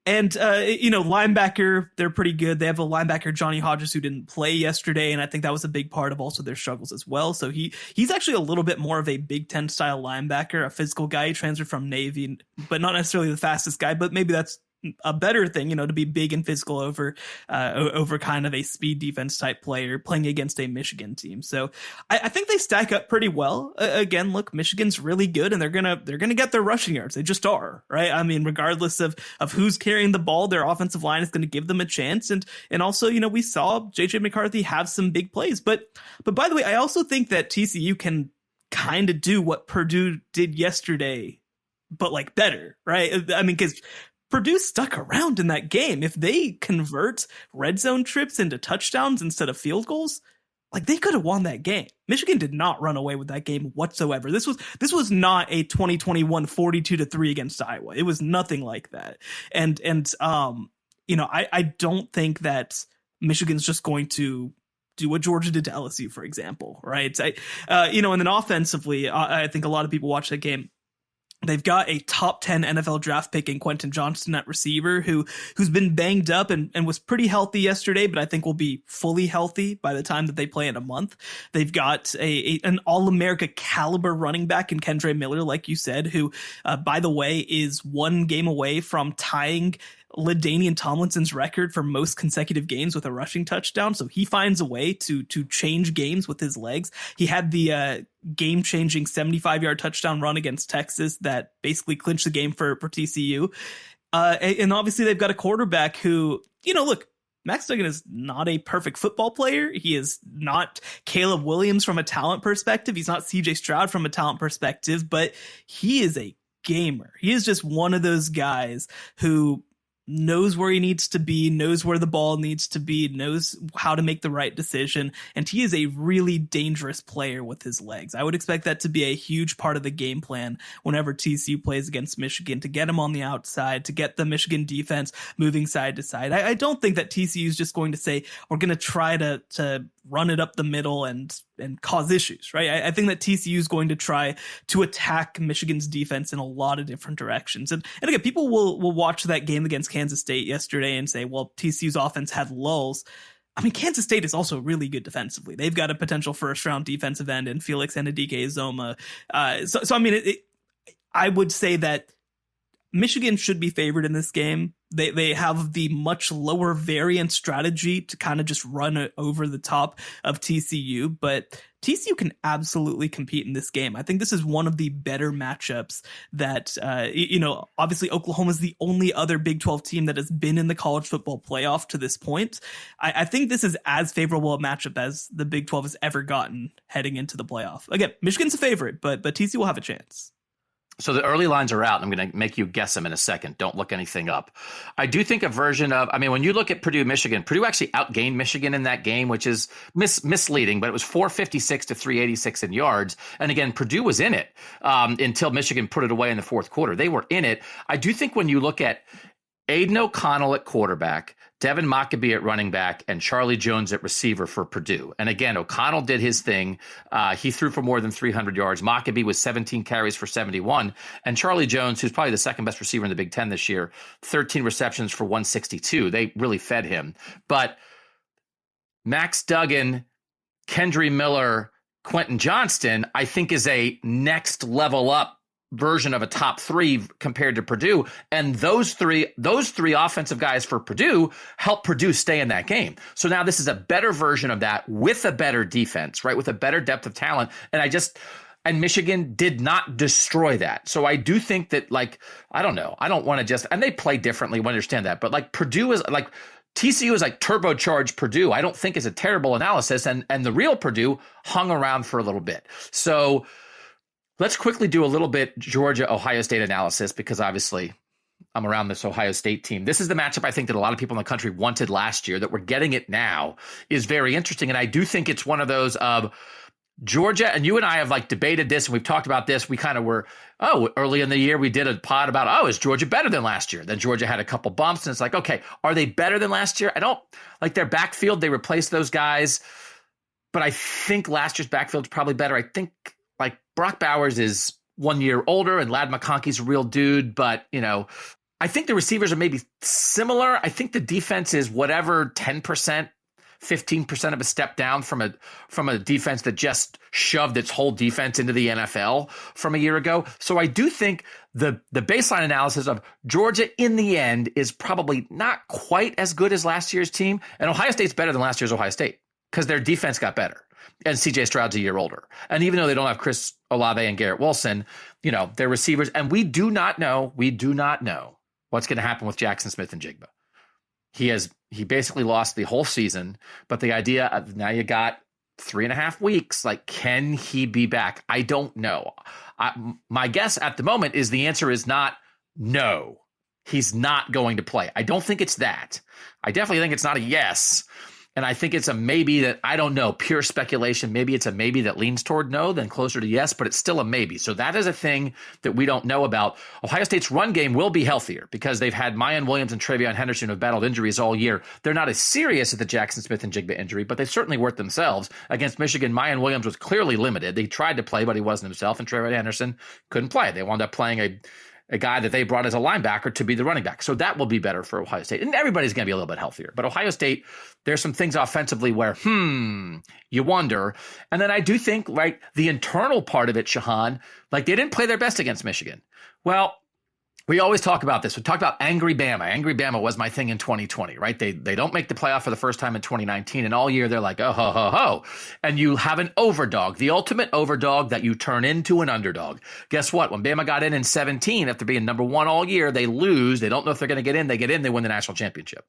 And, linebacker, they're pretty good. They have a linebacker, Johnny Hodges, who didn't play yesterday, and I think that was a big part of also their struggles as well. So he's actually a little bit more of a Big Ten style linebacker, a physical guy. He transferred from Navy, but not necessarily the fastest guy, but maybe that's a better thing, to be big and physical over kind of a speed defense type player playing against a Michigan team. So I think they stack up pretty well. Again, look, Michigan's really good, and they're gonna get their rushing yards. They just are, right? I mean, regardless of who's carrying the ball, their offensive line is going to give them a chance. And also, we saw JJ McCarthy have some big plays. But by the way, I also think that TCU can kind of do what Purdue did yesterday, but like better, right? I mean, because Purdue stuck around in that game. If they convert red zone trips into touchdowns instead of field goals, like they could have won that game. Michigan did not run away with that game whatsoever. This was not a 2021 42-3 against Iowa. It was nothing like that. And I don't think that Michigan's just going to do what Georgia did to LSU, for example, right? And then offensively, I think a lot of people watch that game. They've got a top 10 NFL draft pick in Quentin Johnston at receiver who's been banged up and was pretty healthy yesterday, but I think will be fully healthy by the time that they play in a month. They've got an All-America caliber running back in Kendre Miller, like you said, who, by the way, is one game away from tying LaDainian Tomlinson's record for most consecutive games with a rushing touchdown. So he finds a way to change games with his legs. He had the game-changing 75-yard touchdown run against Texas that basically clinched the game for TCU. And obviously they've got a quarterback who, look, Max Duggan is not a perfect football player. He is not Caleb Williams from a talent perspective. He's not CJ Stroud from a talent perspective, but he is a gamer. He is just one of those guys who knows where he needs to be, knows where the ball needs to be, knows how to make the right decision, and he is a really dangerous player with his legs. I would expect that to be a huge part of the game plan whenever TCU plays against Michigan, to get him on the outside, to get the Michigan defense moving side to side. I don't think that TCU is just going to say, we're going to try to run it up the middle and cause issues, right? I think that TCU is going to try to attack Michigan's defense in a lot of different directions. And again, people will watch that game against Kansas State yesterday and say, well, TCU's offense had lulls. I mean, Kansas State is also really good defensively. They've got a potential first-round defensive end in Felix Anudike-Uzomah. So I mean, I would say that Michigan should be favored in this game. They have the much lower variance strategy to kind of just run over the top of TCU, but TCU can absolutely compete in this game. I think this is one of the better matchups that, obviously Oklahoma is the only other Big 12 team that has been in the college football playoff to this point. I think this is as favorable a matchup as the Big 12 has ever gotten heading into the playoff. Again, Michigan's a favorite, but TCU will have a chance. So the early lines are out. I'm going to make you guess them in a second. Don't look anything up. I do think a version of, when you look at Purdue, Michigan, Purdue actually outgained Michigan in that game, which is misleading, but it was 456 to 386 in yards. And again, Purdue was in it until Michigan put it away in the fourth quarter. They were in it. I do think when you look at Aiden O'Connell at quarterback, Devin Mockabee at running back, and Charlie Jones at receiver for Purdue. And again, O'Connell did his thing. He threw for more than 300 yards. Mockabee was 17 carries for 71. And Charlie Jones, who's probably the second best receiver in the Big Ten this year, 13 receptions for 162. They really fed him. But Max Duggan, Kendre Miller, Quentin Johnston, I think is a next level up version of a top 3 compared to Purdue. And those three offensive guys for Purdue help Purdue stay in that game. So now this is a better version of that with a better defense, right? With a better depth of talent. And Michigan did not destroy that. So I do think that, like, I don't know. I don't want to just, and they play differently. We understand that. But like Purdue is like, TCU is like turbocharged Purdue. I don't think is a terrible analysis. And the real Purdue hung around for a little bit. So let's quickly do a little bit Georgia, Ohio State analysis, because obviously I'm around this Ohio State team. This is the matchup I think that a lot of people in the country wanted last year. That we're getting it now is very interesting. And I do think it's one of those of Georgia, and you and I have like debated this and we've talked about this. We kind of were, early in the year, we did a pod about, is Georgia better than last year? Then Georgia had a couple bumps and it's like, okay, are they better than last year? I don't like their backfield. They replaced those guys, but I think last year's backfield is probably better. I think like Brock Bowers is 1 year older and Ladd McConkey's a real dude, but I think the receivers are maybe similar. I think the defense is whatever 10%, 15% of a step down from a defense that just shoved its whole defense into the NFL from a year ago. So I do think the baseline analysis of Georgia in the end is probably not quite as good as last year's team. And Ohio State's better than last year's Ohio State because their defense got better. And CJ Stroud's a year older. And even though they don't have Chris Olave and Garrett Wilson, their receivers, and we do not know what's going to happen with Jackson Smith and Jigba. He basically lost the whole season, but the idea of now you got 3.5 weeks, like, can he be back? I don't know. My guess at the moment is the answer is not no. He's not going to play. I don't think it's that. I definitely think it's not a yes. And I think it's a maybe that, I don't know, pure speculation. Maybe it's a maybe that leans toward no, then closer to yes, but it's still a maybe. So that is a thing that we don't know about. Ohio State's run game will be healthier because they've had Mayan Williams and Travion Henderson who have battled injuries all year. They're not as serious as the Jackson Smith and Jigba injury, but they certainly worked themselves. Against Michigan, Mayan Williams was clearly limited. They tried to play, but he wasn't himself, and Travion Henderson couldn't play. They wound up playing a guy that they brought as a linebacker to be the running back. So that will be better for Ohio State. And everybody's going to be a little bit healthier. But Ohio State, there's some things offensively where, you wonder. And then I do think, right, the internal part of it, Shehan, like they didn't play their best against Michigan. Well, we always talk about this. We talk about Angry Bama. Angry Bama was my thing in 2020, right? They don't make the playoff for the first time in 2019. And all year they're like, oh, ho, ho, ho. And you have an overdog, the ultimate overdog that you turn into an underdog. Guess what? When Bama got in 17, after being number one all year, they lose. They don't know if they're going to get in. They get in, they win the national championship.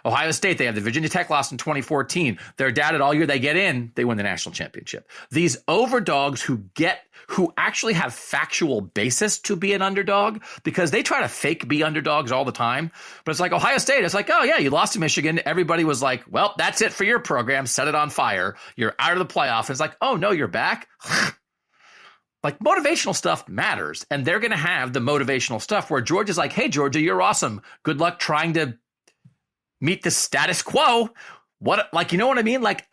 Ohio State, they have the Virginia Tech loss in 2014. They're doubted all year. They get in, they win the national championship. These overdogs who actually have factual basis to be an underdog, because they try to fake be underdogs all the time. But it's like Ohio State, it's like, oh yeah, you lost to Michigan. Everybody was like, well, that's it for your program. Set it on fire. You're out of the playoff. It's like, oh no, you're back. Like, motivational stuff matters. And they're going to have the motivational stuff where Georgia's like, hey, Georgia, you're awesome. Good luck trying to meet the status quo. What, like, you know what I mean? Like,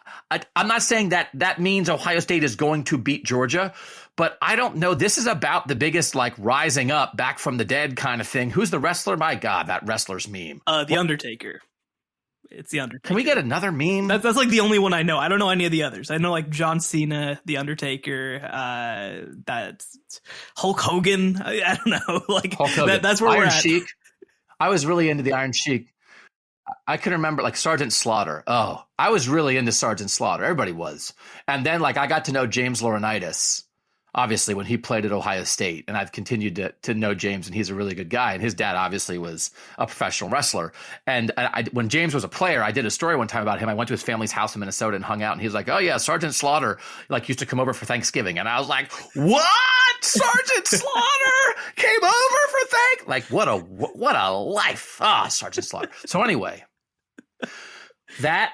I'm not saying that means Ohio State is going to beat Georgia, but I don't know. This is about the biggest, like, rising up back from the dead kind of thing. Who's the wrestler? My God, that wrestler's meme. The Undertaker. It's the Undertaker. Can we get another meme? That's like the only one I know. I don't know any of the others. I know like John Cena, the Undertaker, that's Hulk Hogan. I don't know. Like Hulk Hogan. That's where Iron we're at. Sheik. I was really into the Iron Sheik. I can remember like Sergeant Slaughter. Oh, I was really into Sergeant Slaughter. Everybody was. And then like I got to know James Laurinaitis, obviously, when he played at Ohio State. And I've continued to know James, and he's a really good guy. And his dad obviously was a professional wrestler. And when James was a player, I did a story one time about him. I went to his family's house in Minnesota and hung out. And he was like, oh yeah, Sergeant Slaughter like used to come over for Thanksgiving. And I was like, what? Sergeant Slaughter came over for like, what a life. Sergeant Slaughter. So anyway, that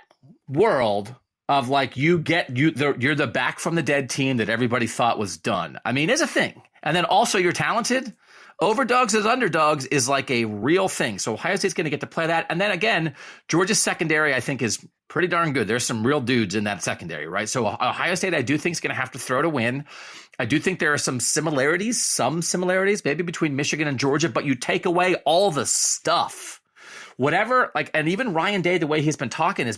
world of like you're the back from the dead team that everybody thought was done, I mean, is a thing. And then also you're talented. Overdogs as underdogs is like a real thing. So Ohio State's going to get to play that. And then again, Georgia's secondary, I think, is pretty darn good. There's some real dudes in that secondary, right? So Ohio State, I do think, is going to have to throw to win. I do think there are some similarities maybe between Michigan and Georgia, but you take away all the stuff whatever, like, and even Ryan Day, the way has been talking a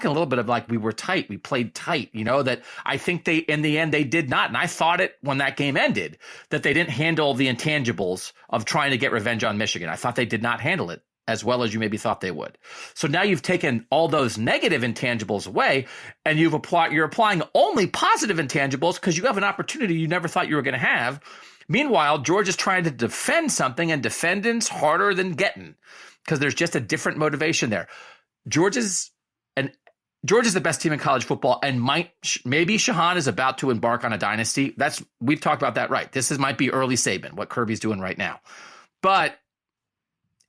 little bit of like, we were tight, we played tight, that I think they, in the end, they did not. And I thought it when that game ended, that they didn't handle the intangibles of trying to get revenge on Michigan. I thought they did not handle it as well as you maybe thought they would. So now you've taken all those negative intangibles away, and you're applying only positive intangibles because you have an opportunity you never thought you were going to have. Meanwhile, Georgia's trying to defend something, and defending's harder than getting because there's just a different motivation there. Georgia's the best team in college football, and maybe Shehan is about to embark on a dynasty. We've talked about that, right? Might be early Saban, what Kirby's doing right now. But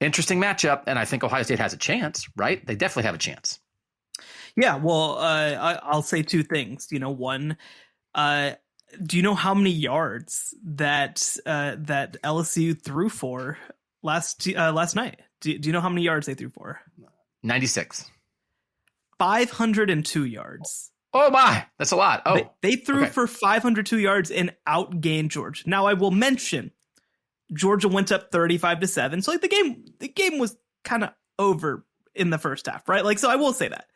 interesting matchup, and I think Ohio State has a chance, right? They definitely have a chance. Yeah, well, I'll say two things. One, do you know how many yards that LSU threw for last night? Do you know how many yards they threw for? 96. 502 yards. Oh my, that's a lot. Oh, they threw for 502 yards and outgained Georgia. Now I will mention Georgia went up 35-7. So like the game was kind of over in the first half, right? Like, so I will say that.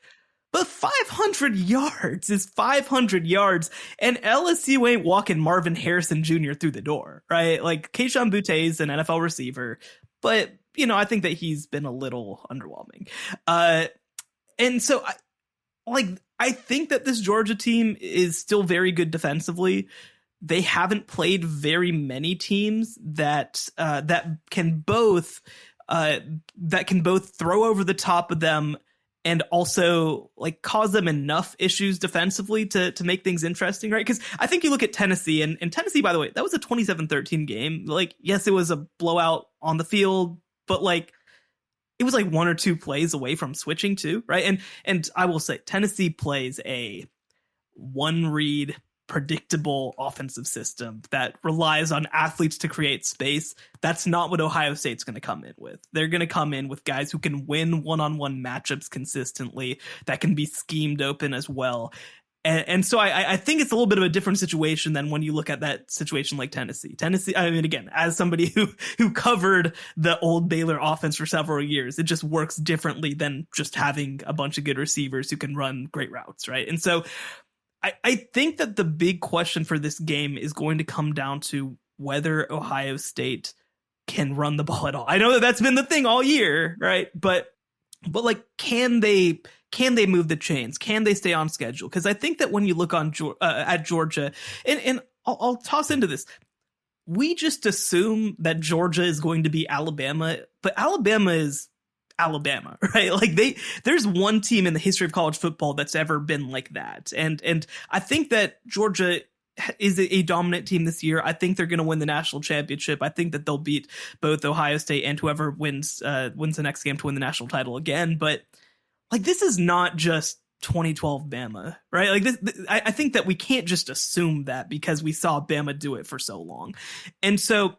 But 500 yards is 500 yards, and LSU ain't walking Marvin Harrison Jr. through the door, right? Like, Kayshon Boutte is an NFL receiver, but, I think that he's been a little underwhelming. And so, I think that this Georgia team is still very good defensively. They haven't played very many teams that can both throw over the top of them and also like cause them enough issues defensively to make things interesting, right? Because I think you look at Tennessee, and Tennessee, by the way, that was a 27-13 game. Like, yes, it was a blowout on the field, but like it was like one or two plays away from switching too, right? And I will say Tennessee plays a one read predictable offensive system that relies on athletes to create space. That's not what Ohio State's going to come in with. They're going to come in with guys who can win one-on-one matchups consistently, that can be schemed open as well. And so I think it's a little bit of a different situation than when you look at that situation like Tennessee. I mean, again, as somebody who covered the old Baylor offense for several years, it just works differently than just having a bunch of good receivers who can run great routes, right? And so I think that the big question for this game is going to come down to whether Ohio State can run the ball at all. I know that that's been the thing all year, right? But like, can they move the chains? Can they stay on schedule? Because I think that when you look at Georgia, and I'll toss into this, we just assume that Georgia is going to be Alabama, but Alabama is Alabama, right? Like there's one team in the history of college football that's ever been like that. And I think that Georgia is a dominant team this year. I think they're going to win the national championship. I think that they'll beat both Ohio State and whoever wins the next game to win the national title again. But like, this is not just 2012 Bama, right? Like this, I think that we can't just assume that because we saw Bama do it for so long. And so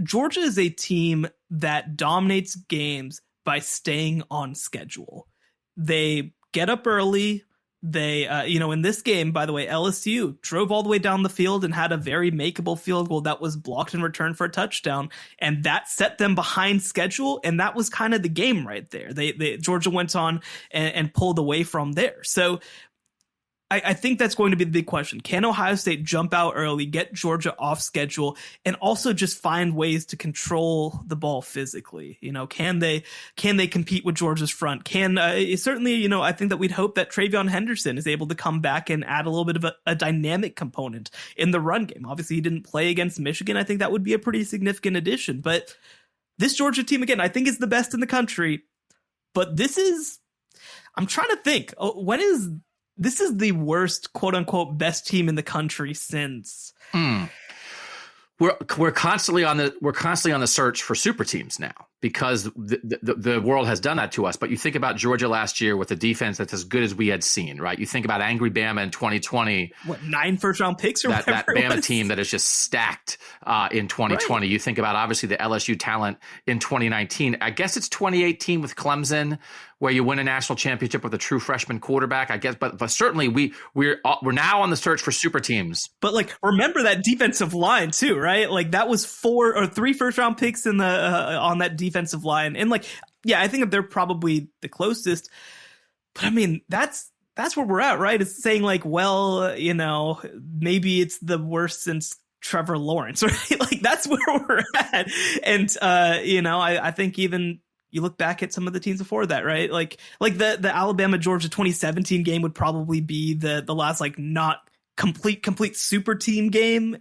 Georgia is a team that dominates games by staying on schedule. They get up early. They, in this game, by the way, LSU drove all the way down the field and had a very makeable field goal that was blocked in return for a touchdown. And that set them behind schedule. And that was kind of the game right there. Georgia went on and pulled away from there. So I think that's going to be the big question. Can Ohio State jump out early, get Georgia off schedule, and also just find ways to control the ball physically? Can they compete with Georgia's front? Certainly, I think that we'd hope that Travion Henderson is able to come back and add a little bit of a dynamic component in the run game. Obviously, he didn't play against Michigan. I think that would be a pretty significant addition. But this Georgia team, again, I think is the best in the country. But I'm trying to think, this is the worst, quote unquote, best team in the country since. We're constantly on the search for super teams now because the world has done that to us. But you think about Georgia last year with a defense that's as good as we had seen, right? You think about Angry Bama in 2020. 9 first-round picks or whatever. That Bama team that is just stacked in 2020. Right. You think about, obviously, the LSU talent in 2019. I guess it's 2018 with Clemson, where you win a national championship with a true freshman quarterback, I guess. But certainly we're now on the search for super teams. But like, remember that defensive line too, right? Like that was 4 or 3 first-round picks in on that defensive line. And like, yeah, I think that they're probably the closest. But I mean, that's where we're at, right? It's saying like, well, maybe it's the worst since Trevor Lawrence, right? Like that's where we're at. And I think even you look back at some of the teams before that, right? Like the Alabama Georgia 2017 game would probably be the last like not complete super team game.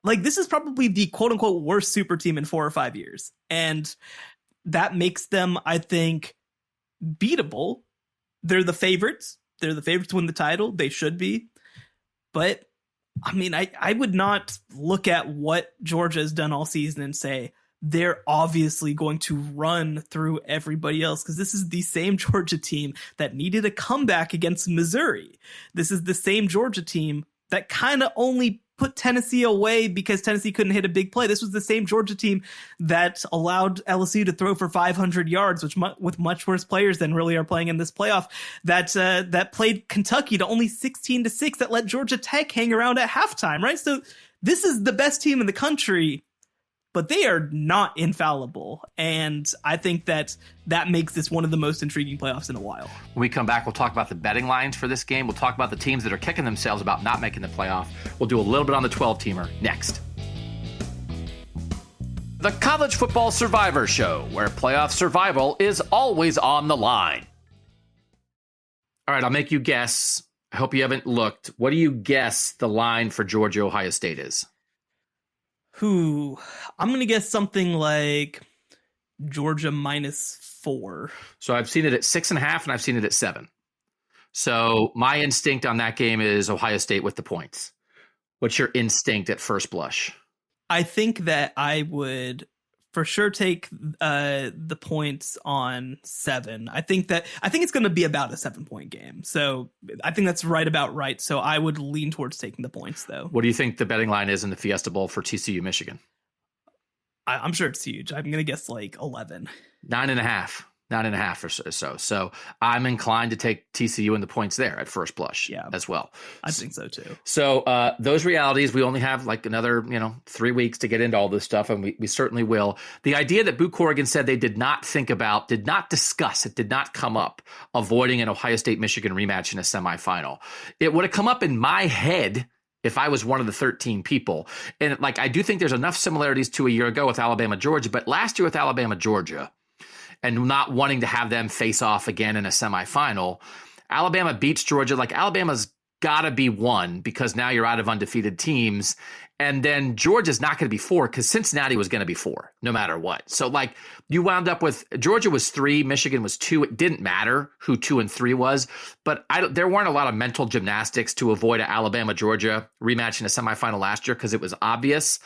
Like this is probably the quote unquote worst super team in 4 or 5 years. And that makes them, I think, beatable. They're the favorites. They're the favorites to win the title. They should be. But I mean, I would not look at what Georgia has done all season and say they're obviously going to run through everybody else, because this is the same Georgia team that needed a comeback against Missouri. This is the same Georgia team that kind of only put Tennessee away because Tennessee couldn't hit a big play. This was the same Georgia team that allowed LSU to throw for 500 yards, which with much worse players than really are playing in this playoff, that played Kentucky to only 16-6, that let Georgia Tech hang around at halftime, right? So this is the best team in the country, but they are not infallible. And I think that makes this one of the most intriguing playoffs in a while. When we come back, we'll talk about the betting lines for this game. We'll talk about the teams that are kicking themselves about not making the playoff. We'll do a little bit on the 12-teamer next. The College Football Survivor Show, where playoff survival is always on the line. All right, I'll make you guess. I hope you haven't looked. What do you guess the line for Georgia Ohio State is? I'm going to guess something like Georgia -4. So I've seen it at 6.5 and I've seen it at 7. So my instinct on that game is Ohio State with the points. What's your instinct at first blush? I think that I would for sure take the points on 7. I think it's going to be about a 7-point game. So I think that's about right. So I would lean towards taking the points, though. What do you think the betting line is in the Fiesta Bowl for TCU Michigan? I'm sure it's huge. I'm going to guess like 11. 9.5 or so. So I'm inclined to take TCU and the points there at first blush as well. I think so too. So those realities, we only have like another 3 weeks to get into all this stuff, and we certainly will. The idea that Boo Corrigan said they did not discuss, it did not come up, avoiding an Ohio State-Michigan rematch in a semifinal. It would have come up in my head if I was one of the 13 people. And like, I do think there's enough similarities to a year ago with Alabama-Georgia, but last year with Alabama-Georgia, and not wanting to have them face off again in a semifinal, Alabama beats Georgia. Like, Alabama's got to be 1 because now you're out of undefeated teams. And then Georgia's not going to be 4 because Cincinnati was going to be 4 no matter what. So like, you wound up with Georgia was 3, Michigan was 2. It didn't matter who 2 and 3 was, but there weren't a lot of mental gymnastics to avoid an Alabama-Georgia rematch in a semifinal last year because it was obvious.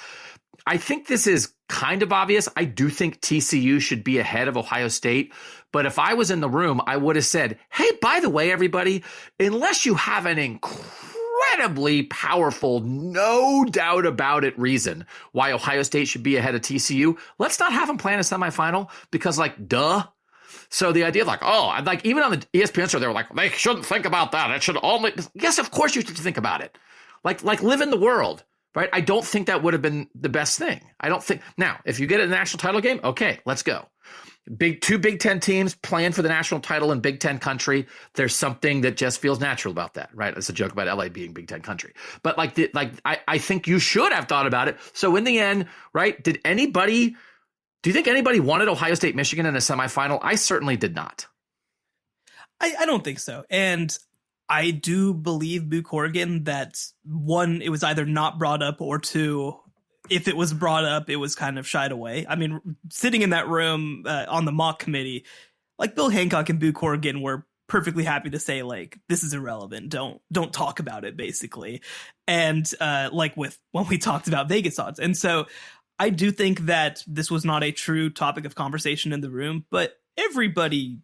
I think this is kind of obvious. I do think TCU should be ahead of Ohio State. But if I was in the room, I would have said, hey, by the way, everybody, unless you have an incredibly powerful, no doubt about it reason why Ohio State should be ahead of TCU, let's not have them play in a semifinal because, like, duh. So the idea of like, even on the ESPN show, they were like, they shouldn't think about that. It should only, yes, of course you should think about it. Like live in the world. Right? I don't think that would have been the best thing. I don't think. Now, if you get a national title game, okay, let's go. Two Big Ten teams playing for the national title in Big Ten country. There's something that just feels natural about that, right? It's a joke about LA being Big Ten country. But I think you should have thought about it. So in the end, right, do you think anybody wanted Ohio State, Michigan in a semifinal? I certainly did not. I don't think so. And I do believe Boo Corrigan that 1, it was either not brought up, or 2, if it was brought up, it was kind of shied away. I mean, sitting in that room on the mock committee, like Bill Hancock and Boo Corrigan were perfectly happy to say, like, this is irrelevant. Don't talk about it, basically. And like when we talked about Vegas odds. And so I do think that this was not a true topic of conversation in the room, but everybody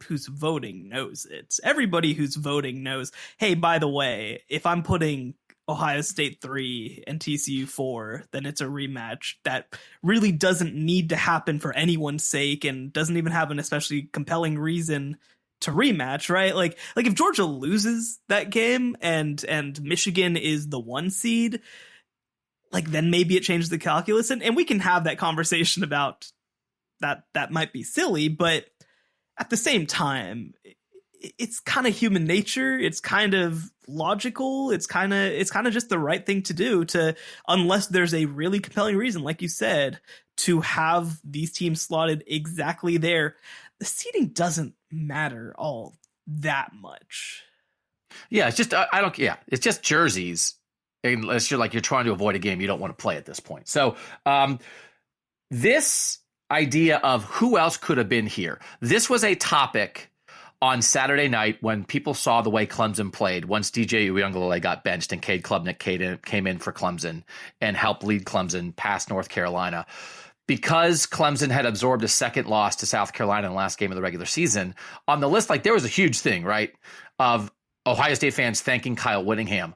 who's voting knows it. Everybody who's voting knows, hey, by the way, if I'm putting Ohio State 3 and TCU 4, then it's a rematch that really doesn't need to happen for anyone's sake and doesn't even have an especially compelling reason to rematch, right? Like if Georgia loses that game and Michigan is the 1 seed, like then maybe it changes the calculus, and we can have that conversation about that might be silly, but at the same time, it's kind of human nature. It's kind of logical. It's kind of just the right thing to do, to, unless there's a really compelling reason, like you said, to have these teams slotted exactly there. The seeding doesn't matter all that much. Yeah, it's just it's just jerseys. Unless you're trying to avoid a game you don't want to play at this point. So this idea of who else could have been here, this was a topic on Saturday night when people saw the way Clemson played once DJ Uiagalelei got benched and Cade Klubnik came in for Clemson and helped lead Clemson past North Carolina. Because Clemson had absorbed a second loss to South Carolina in the last game of the regular season, on the list, there was a huge thing, right, of Ohio State fans thanking Kyle Whittingham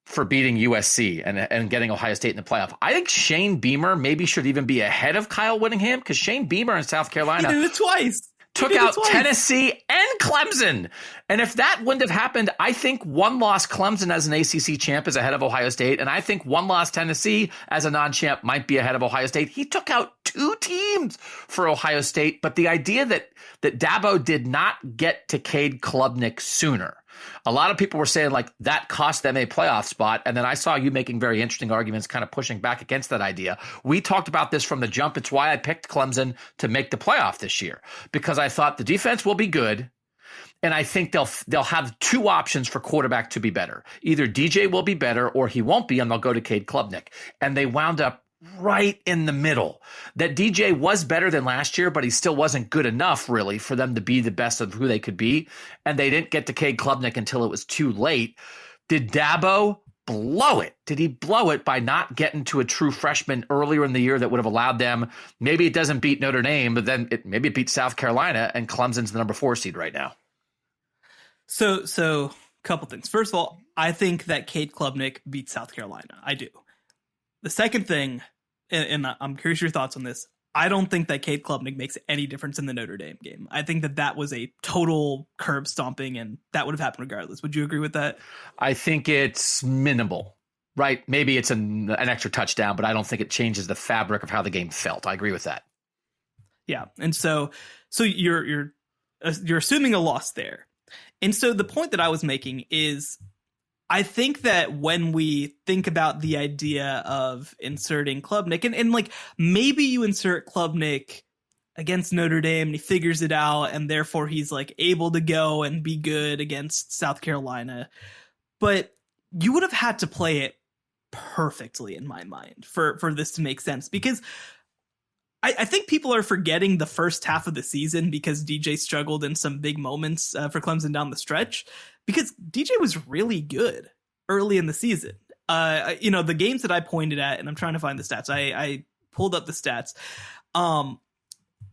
for beating USC and getting Ohio State in the playoff. I think Shane Beamer maybe should even be ahead of Kyle Whittingham, because Shane Beamer in South Carolina He did it twice. Took out Tennessee and Clemson. And if that wouldn't have happened, I think one-loss Clemson as an ACC champ is ahead of Ohio State. And I think one-loss Tennessee as a non-champ might be ahead of Ohio State. He took out 2 teams for Ohio State. But the idea that Dabo did not get to Cade Klubnik sooner, a lot of people were saying that cost them a playoff spot. And then I saw you making very interesting arguments kind of pushing back against that idea. We talked about this from the jump. It's why I picked Clemson to make the playoff this year, because I thought the defense will be good. And I think they'll have 2 options for quarterback to be better. Either DJ will be better or he won't be, and they'll go to Cade Klubnik. And they wound up right in the middle. That DJ was better than last year, but he still wasn't good enough really for them to be the best of who they could be. And they didn't get to Cade Klubnik until it was too late. Did Dabo blow it? Did he blow it by not getting to a true freshman earlier in the year that would have allowed them? Maybe it doesn't beat Notre Dame, but then maybe it beats South Carolina, and Clemson's the number 4 seed right now. So couple things. First of all, I think that Cade Klubnik beats South Carolina. I do. The second thing, and I'm curious your thoughts on this, I don't think that Cade Klubnik makes any difference in the Notre Dame game. I think that was a total curb stomping, and that would have happened regardless. Would you agree with that? I think it's minimal, right? Maybe it's an extra touchdown, but I don't think it changes the fabric of how the game felt. I agree with that. Yeah, and so you're assuming a loss there. And so the point that I was making is, I think that when we think about the idea of inserting Klubnik, and maybe you insert Klubnik against Notre Dame and he figures it out, and therefore he's able to go and be good against South Carolina. But you would have had to play it perfectly, in my mind, for this to make sense, because I think people are forgetting the first half of the season because DJ struggled in some big moments for Clemson down the stretch, because DJ was really good early in the season. The games that I pointed at, and I'm trying to find the stats. I pulled up the stats.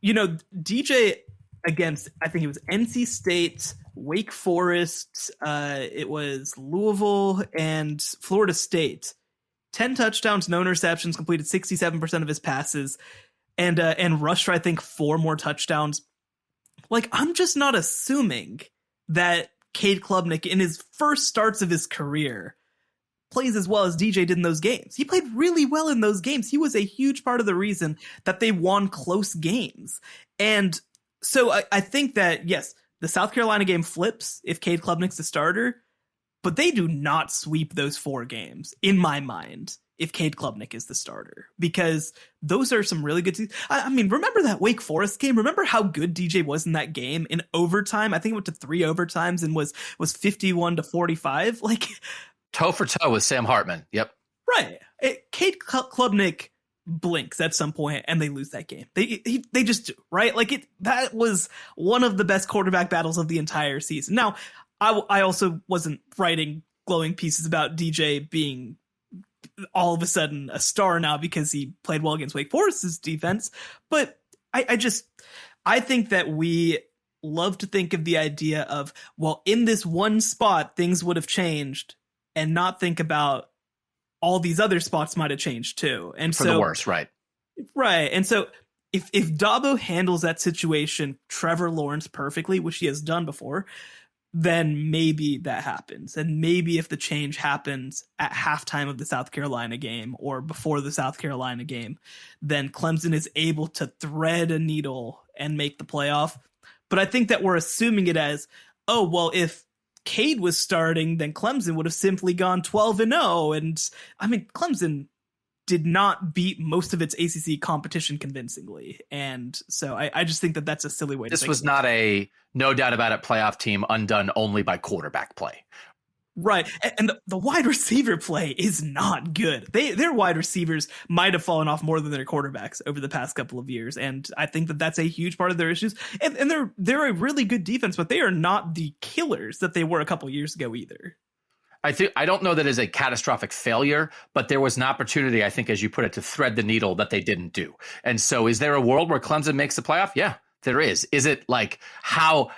DJ against, I think it was NC State, Wake Forest, it was Louisville, and Florida State. 10 touchdowns, no interceptions, completed 67% of his passes, and rushed for, I think, 4 more touchdowns. I'm just not assuming that Cade Klubnik, in his first starts of his career, plays as well as DJ did in those games. He played really well in those games. He was a huge part of the reason that they won close games. And so I think that, yes, the South Carolina game flips if Cade Klubnik's the starter, but they do not sweep those 4 games, in my mind, if Cade Klubnik is the starter, because those are some really good teams. I mean, remember that Wake Forest game? Remember how good DJ was in that game in overtime? I think it went to 3 overtimes and was 51-45. Toe for toe with Sam Hartman. Yep. Right. Cade Klubnik blinks at some point and they lose that game. They just do, right? That was one of the best quarterback battles of the entire season. Now, I also wasn't writing glowing pieces about DJ being all of a sudden a star now because he played well against Wake Forest's defense. But I think that we love to think of the idea of, well, in this one spot, things would have changed, and not think about all these other spots might have changed too. And for the worse, right. Right. And so if Dabo handles that situation, Trevor Lawrence perfectly, which he has done before, then maybe that happens. And maybe if the change happens at halftime of the South Carolina game or before the South Carolina game, then Clemson is able to thread a needle and make the playoff. But I think that we're assuming it as, oh, well, if Cade was starting, then Clemson would have simply gone 12-0. And I mean, Clemson did not beat most of its ACC competition convincingly. And so I just think that that's a silly way to think. This was not a no doubt about it playoff team undone only by quarterback play. Right. And the wide receiver play is not good. Their wide receivers might have fallen off more than their quarterbacks over the past couple of years. And I think that that's a huge part of their issues. And they're a really good defense, but they are not the killers that they were a couple years ago either. I don't know that is a catastrophic failure, but there was an opportunity, I think, as you put it, to thread the needle that they didn't do. And so is there a world where Clemson makes the playoff? Yeah, there is. Is it like how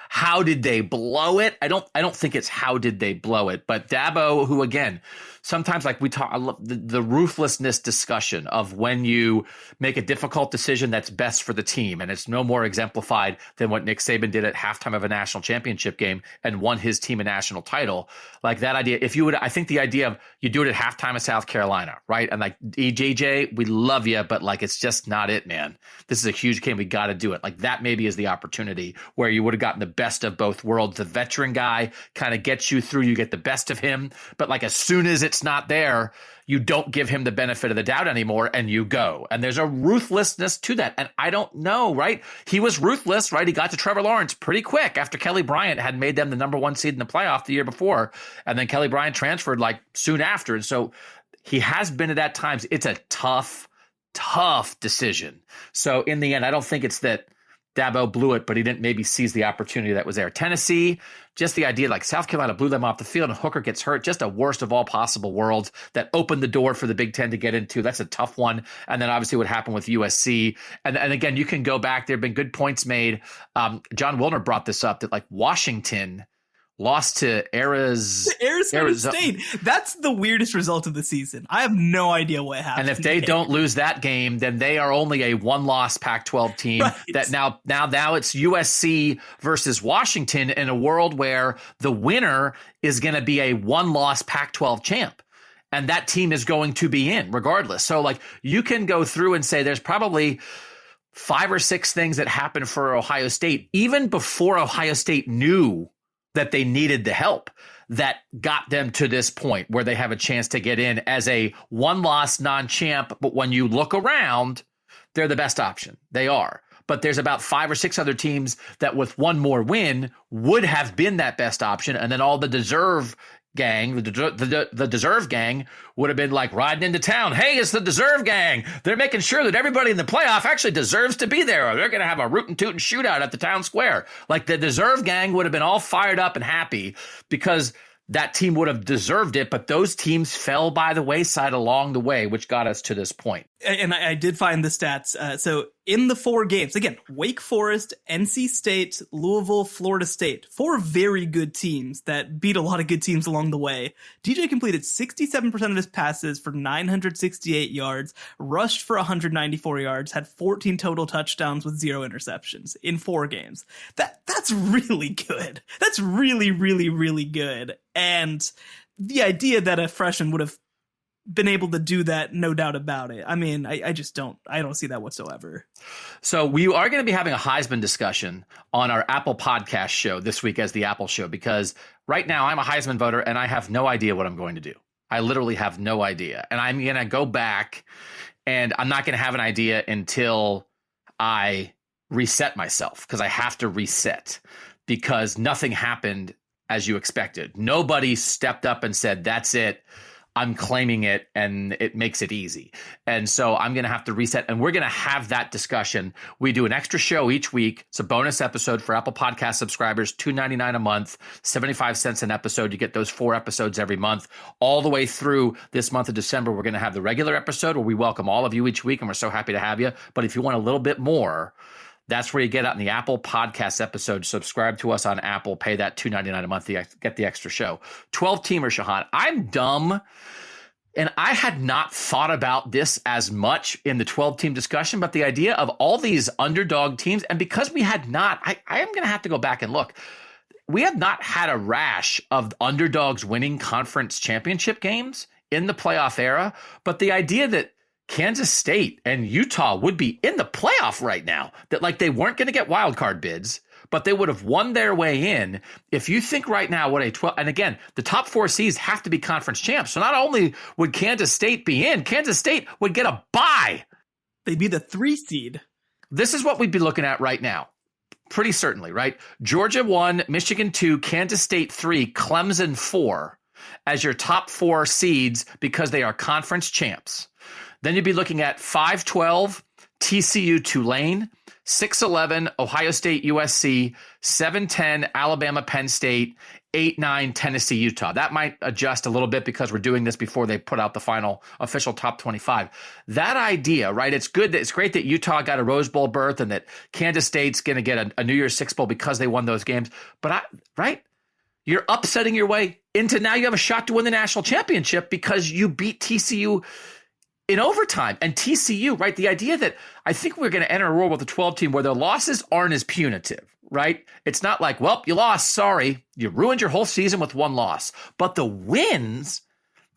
did they blow it? I don't think it's how did they blow it, but Dabo, who again, sometimes like we talk, I love the ruthlessness discussion of when you make a difficult decision that's best for the team. And it's no more exemplified than what Nick Saban did at halftime of a national championship game and won his team a national title. Like that idea, I think the idea of you do it at halftime of South Carolina, right? And like EJJ, we love you, but like, it's just not it, man. This is a huge game. We got to do it. Like that maybe is the opportunity where you would have gotten the best of both worlds. The veteran guy kind of gets you through, you get the best of him. But like as soon as it's not there, you don't give him the benefit of the doubt anymore and you go. And there's a ruthlessness to that. And I don't know, right? He was ruthless, right? He got to Trevor Lawrence pretty quick after Kelly Bryant had made them the number 1 seed in the playoff the year before. And then Kelly Bryant transferred like soon after. And so he has been at that times. It's a tough decision. So in the end, I don't think it's that Dabo blew it, but he didn't maybe seize the opportunity that was there. Tennessee, just the idea like South Carolina blew them off the field and Hooker gets hurt, just a worst of all possible worlds that opened the door for the Big Ten to get into. That's a tough one. And then obviously what happened with USC. And again, you can go back. There have been good points made. John Wilner brought this up that like Washington lost to Arizona State. That's the weirdest result of the season. I have no idea what happened. And if they don't lose that game, then they are only a 1-loss Pac-12 team. Right. That now it's USC versus Washington in a world where the winner is going to be a 1-loss Pac-12 champ. And that team is going to be in regardless. So like you can go through and say there's probably 5 or 6 things that happened for Ohio State, even before Ohio State knew that they needed the help, that got them to this point where they have a chance to get in as a 1-loss non-champ. But when you look around, they're the best option. They are. But there's about 5 or 6 other teams that with one more win would have been that best option. And then all the deserve gang, the deserve gang would have been like riding into town. Hey, it's the deserve gang. They're making sure that everybody in the playoff actually deserves to be there, or they're going to have a rootin' tootin' shootout at the town square. Like the deserve gang would have been all fired up and happy because that team would have deserved it. But those teams fell by the wayside along the way, which got us to this point. And I did find the stats. So in the 4 games, again, Wake Forest, NC State, Louisville, Florida State, 4 very good teams that beat a lot of good teams along the way. DJ completed 67% of his passes for 968 yards, rushed for 194 yards, had 14 total touchdowns with 0 interceptions in 4 games. That's really good. That's really, really, really good. And the idea that a freshman would have been able to do that, no doubt about it. I mean, I just don't see that whatsoever. So we are going to be having a Heisman discussion on our Apple podcast show this week as the Apple show, because right now I'm a Heisman voter and I have no idea what I'm going to do. I literally have no idea. And I'm going to go back and I'm not going to have an idea until I reset myself, because I have to reset because nothing happened as you expected. Nobody stepped up and said, that's it. I'm claiming it and it makes it easy. And so I'm going to have to reset, and we're going to have that discussion. We do an extra show each week. It's a bonus episode for Apple Podcast subscribers, $2.99 a month, 75 cents an episode. You get those 4 episodes every month. All the way through this month of December, we're going to have the regular episode where we welcome all of you each week, and we're so happy to have you. But if you want a little bit more, that's where you get out in the Apple Podcast episode. Subscribe to us on Apple. Pay that $2.99 a month to get the extra show. 12-teamer, Shehan. I'm dumb, and I had not thought about this as much in the 12-team discussion, but the idea of all these underdog teams, and because we had not, I am going to have to go back and look. we have not had a rash of underdogs winning conference championship games in the playoff era. But the idea that Kansas State and Utah would be in the playoff right now, that like they weren't going to get wild card bids, but they would have won their way in. If you think right now what a 12, and again, the top 4 seeds have to be conference champs. So not only would Kansas State be in, Kansas State would get a bye. They'd be the 3 seed. This is what we'd be looking at right now. Pretty certainly, right? Georgia 1, Michigan 2, Kansas State 3, Clemson 4 as your top 4 seeds because they are conference champs. Then you'd be looking at 5-12, TCU Tulane, 6-11, Ohio State USC, 7-10, Alabama Penn State, 8-9, Tennessee Utah. That might adjust a little bit because we're doing this before they put out the final official top 25. That idea, right? It's good. It's great that Utah got a Rose Bowl berth and that Kansas State's going to get a New Year's Six Bowl because they won those games. But right? You're upsetting your way into now you have a shot to win the national championship because you beat TCU in overtime. And TCU, right? The idea that I think we're going to enter a world with a 12 team where their losses aren't as punitive, right? It's not like, well, you lost. Sorry. You ruined your whole season with 1 loss. But the wins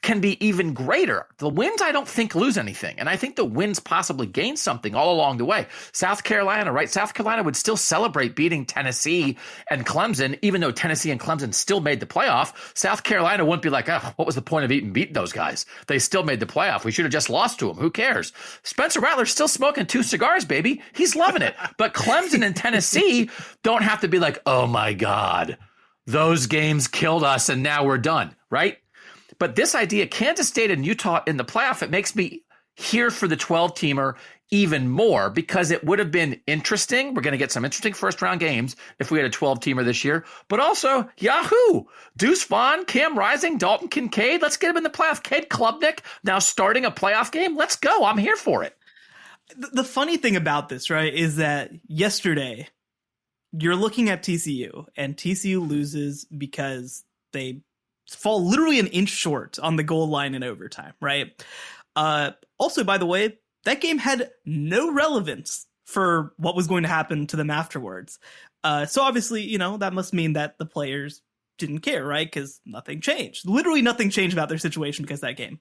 can be even greater. The wins, I don't think, lose anything. And I think the wins possibly gain something all along the way. South Carolina, right? South Carolina would still celebrate beating Tennessee and Clemson, even though Tennessee and Clemson still made the playoff. South Carolina wouldn't be like, oh, what was the point of even beating those guys? They still made the playoff. We should have just lost to them. Who cares? Spencer Rattler's still smoking 2 cigars, baby. He's loving it. But Clemson and Tennessee don't have to be like, oh my God, those games killed us and now we're done, right? But this idea, Kansas State and Utah in the playoff, it makes me here for the 12-teamer even more because it would have been interesting. We're going to get some interesting first-round games if we had a 12-teamer this year. But also, Yahoo! Deuce Vaughn, Cam Rising, Dalton Kincaid. Let's get him in the playoff. Cade Klubnik now starting a playoff game. Let's go. I'm here for it. The funny thing about this, right, is that yesterday you're looking at TCU, and TCU loses because they fall literally an inch short on the goal line in overtime, right? Also, by the way, that game had no relevance for what was going to happen to them afterwards. So obviously, that must mean that the players didn't care, right? Because nothing changed. Literally nothing changed about their situation because of that game.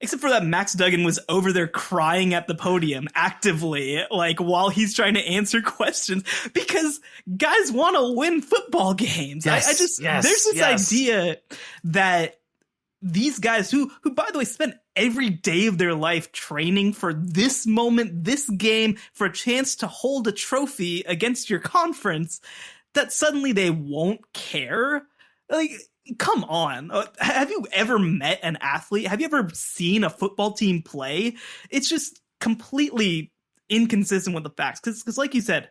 Except for that Max Duggan was over there crying at the podium actively, like while he's trying to answer questions because guys want to win football games. Yes, there's this idea that these guys who, by the way, spent every day of their life training for this moment, this game, for a chance to hold a trophy against your conference, that suddenly they won't care. Like, come on. Have you ever met an athlete? Have you ever seen a football team play? It's just completely inconsistent with the facts. Because like you said,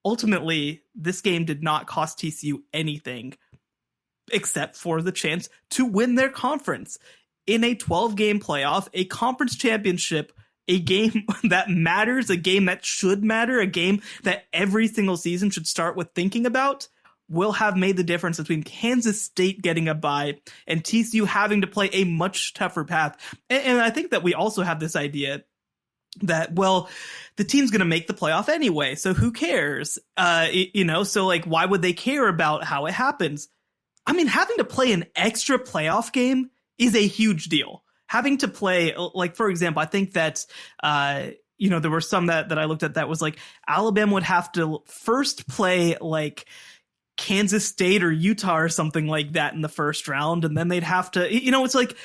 ultimately, this game did not cost TCU anything except for the chance to win their conference in a 12-game playoff, a conference championship, a game that matters, a game that should matter, a game that every single season should start with thinking about. Will have made the difference between Kansas State getting a bye and TCU having to play a much tougher path. And I think that we also have this idea that, well, the team's going to make the playoff anyway, so who cares? So like, why would they care about how it happens? I mean, having to play an extra playoff game is a huge deal. Having to play, like, for example, I think that, there were some that I looked at that was like Alabama would have to first play like Kansas State or Utah or something like that in the first round. And then they'd have to, it's like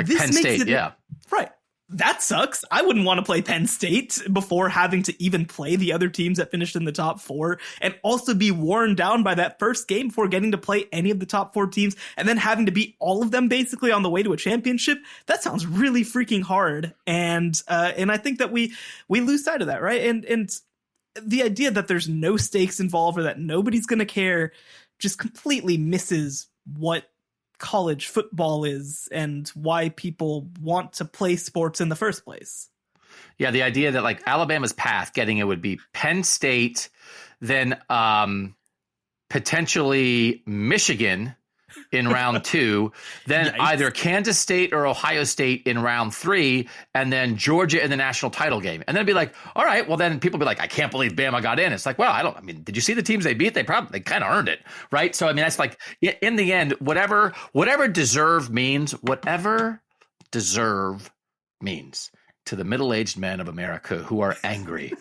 this Penn makes State, it, right. That sucks. I wouldn't want to play Penn State before having to even play the other teams that finished in the top 4 and also be worn down by that first game before getting to play any of the top 4 teams and then having to beat all of them basically on the way to a championship. That sounds really freaking hard. And I think that we lose sight of that, right? And the idea that there's no stakes involved or that nobody's going to care just completely misses what college football is and why people want to play sports in the first place. Yeah, the idea that like Alabama's path getting it would be Penn State, then potentially Michigan, in round 2, then either Kansas State or Ohio State in round 3, and then Georgia in the national title game. And then be like, all right, well, then people be like, I can't believe Bama got in. It's like, well, did you see the teams they beat? They kind of earned it, right? So, I mean, that's like, in the end, whatever deserve means to the middle-aged men of America who are angry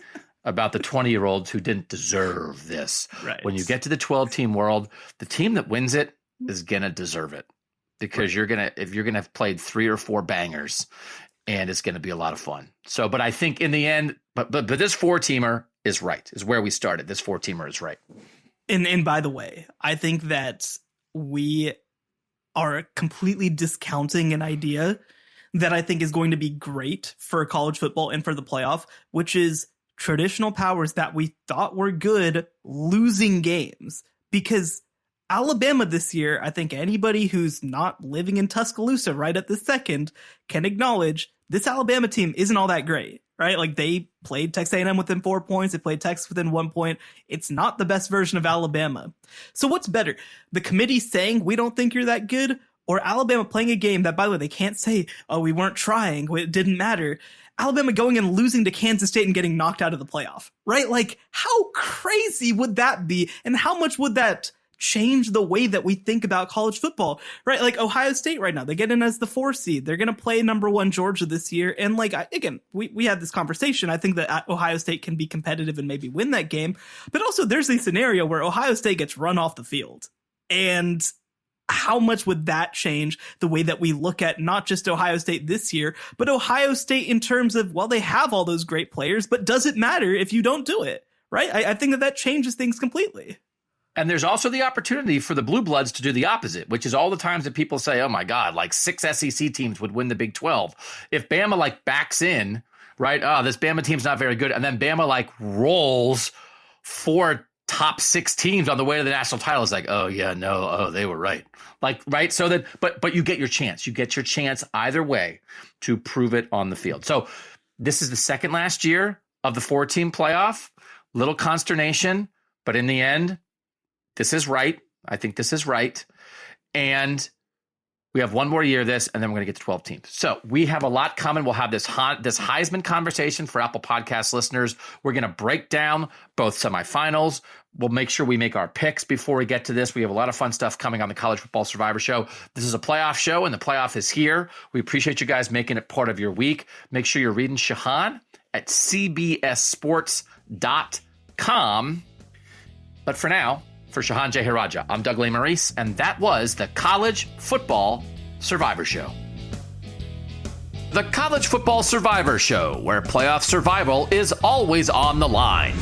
about the 20-year-olds who didn't deserve this. Right. When you get to the 12-team world, the team that wins it is going to deserve it, because you're going to have played 3 or 4 bangers, and it's going to be a lot of fun. So, but I think in the end, but this 4-teamer is right, is where we started. This 4-teamer is right. And by the way, I think that we are completely discounting an idea that I think is going to be great for college football and for the playoff, which is traditional powers that we thought were good losing games. Because Alabama this year, I think anybody who's not living in Tuscaloosa right at this second can acknowledge this Alabama team isn't all that great, right? Like, they played Texas A&M within 4 points. They played Texas within 1 point. It's not the best version of Alabama. So what's better? The committee saying we don't think you're that good, or Alabama playing a game that, by the way, they can't say, oh, we weren't trying, it didn't matter. Alabama going and losing to Kansas State and getting knocked out of the playoff, right? Like, how crazy would that be? And how much would that change the way that we think about college football, right? Like, Ohio State right now, they get in as the 4 seed. They're going to play number 1 Georgia this year. And like, again, we had this conversation. I think that Ohio State can be competitive and maybe win that game. But also there's a scenario where Ohio State gets run off the field. And how much would that change the way that we look at not just Ohio State this year, but Ohio State in terms of, well, they have all those great players, but does it matter if you don't do it, right? I think that changes things completely. And there's also the opportunity for the Blue Bloods to do the opposite, which is all the times that people say, oh my God, like 6 SEC teams would win the Big 12. If Bama like backs in, right? Oh, this Bama team's not very good. And then Bama like rolls 4 top 6 teams on the way to the national title. It's like, oh yeah, no, oh, they were right. Like, right. So that, but you get your chance. You get your chance either way to prove it on the field. So this is the second last year of the 4-team playoff. Little consternation, but in the end, this is right. I think this is right. And we have one more year of this, and then we're going to get to 12 teams. So we have a lot coming. We'll have this Heisman conversation for Apple Podcast listeners. We're going to break down both semifinals. We'll make sure we make our picks before we get to this. We have a lot of fun stuff coming on the College Football Survivor Show. This is a playoff show, and the playoff is here. We appreciate you guys making it part of your week. Make sure you're reading Shehan at cbssports.com. But for now, for Shehan Jeyarajah, I'm Doug Lesmerises, and that was the College Football Survivor Show. The College Football Survivor Show, where playoff survival is always on the line.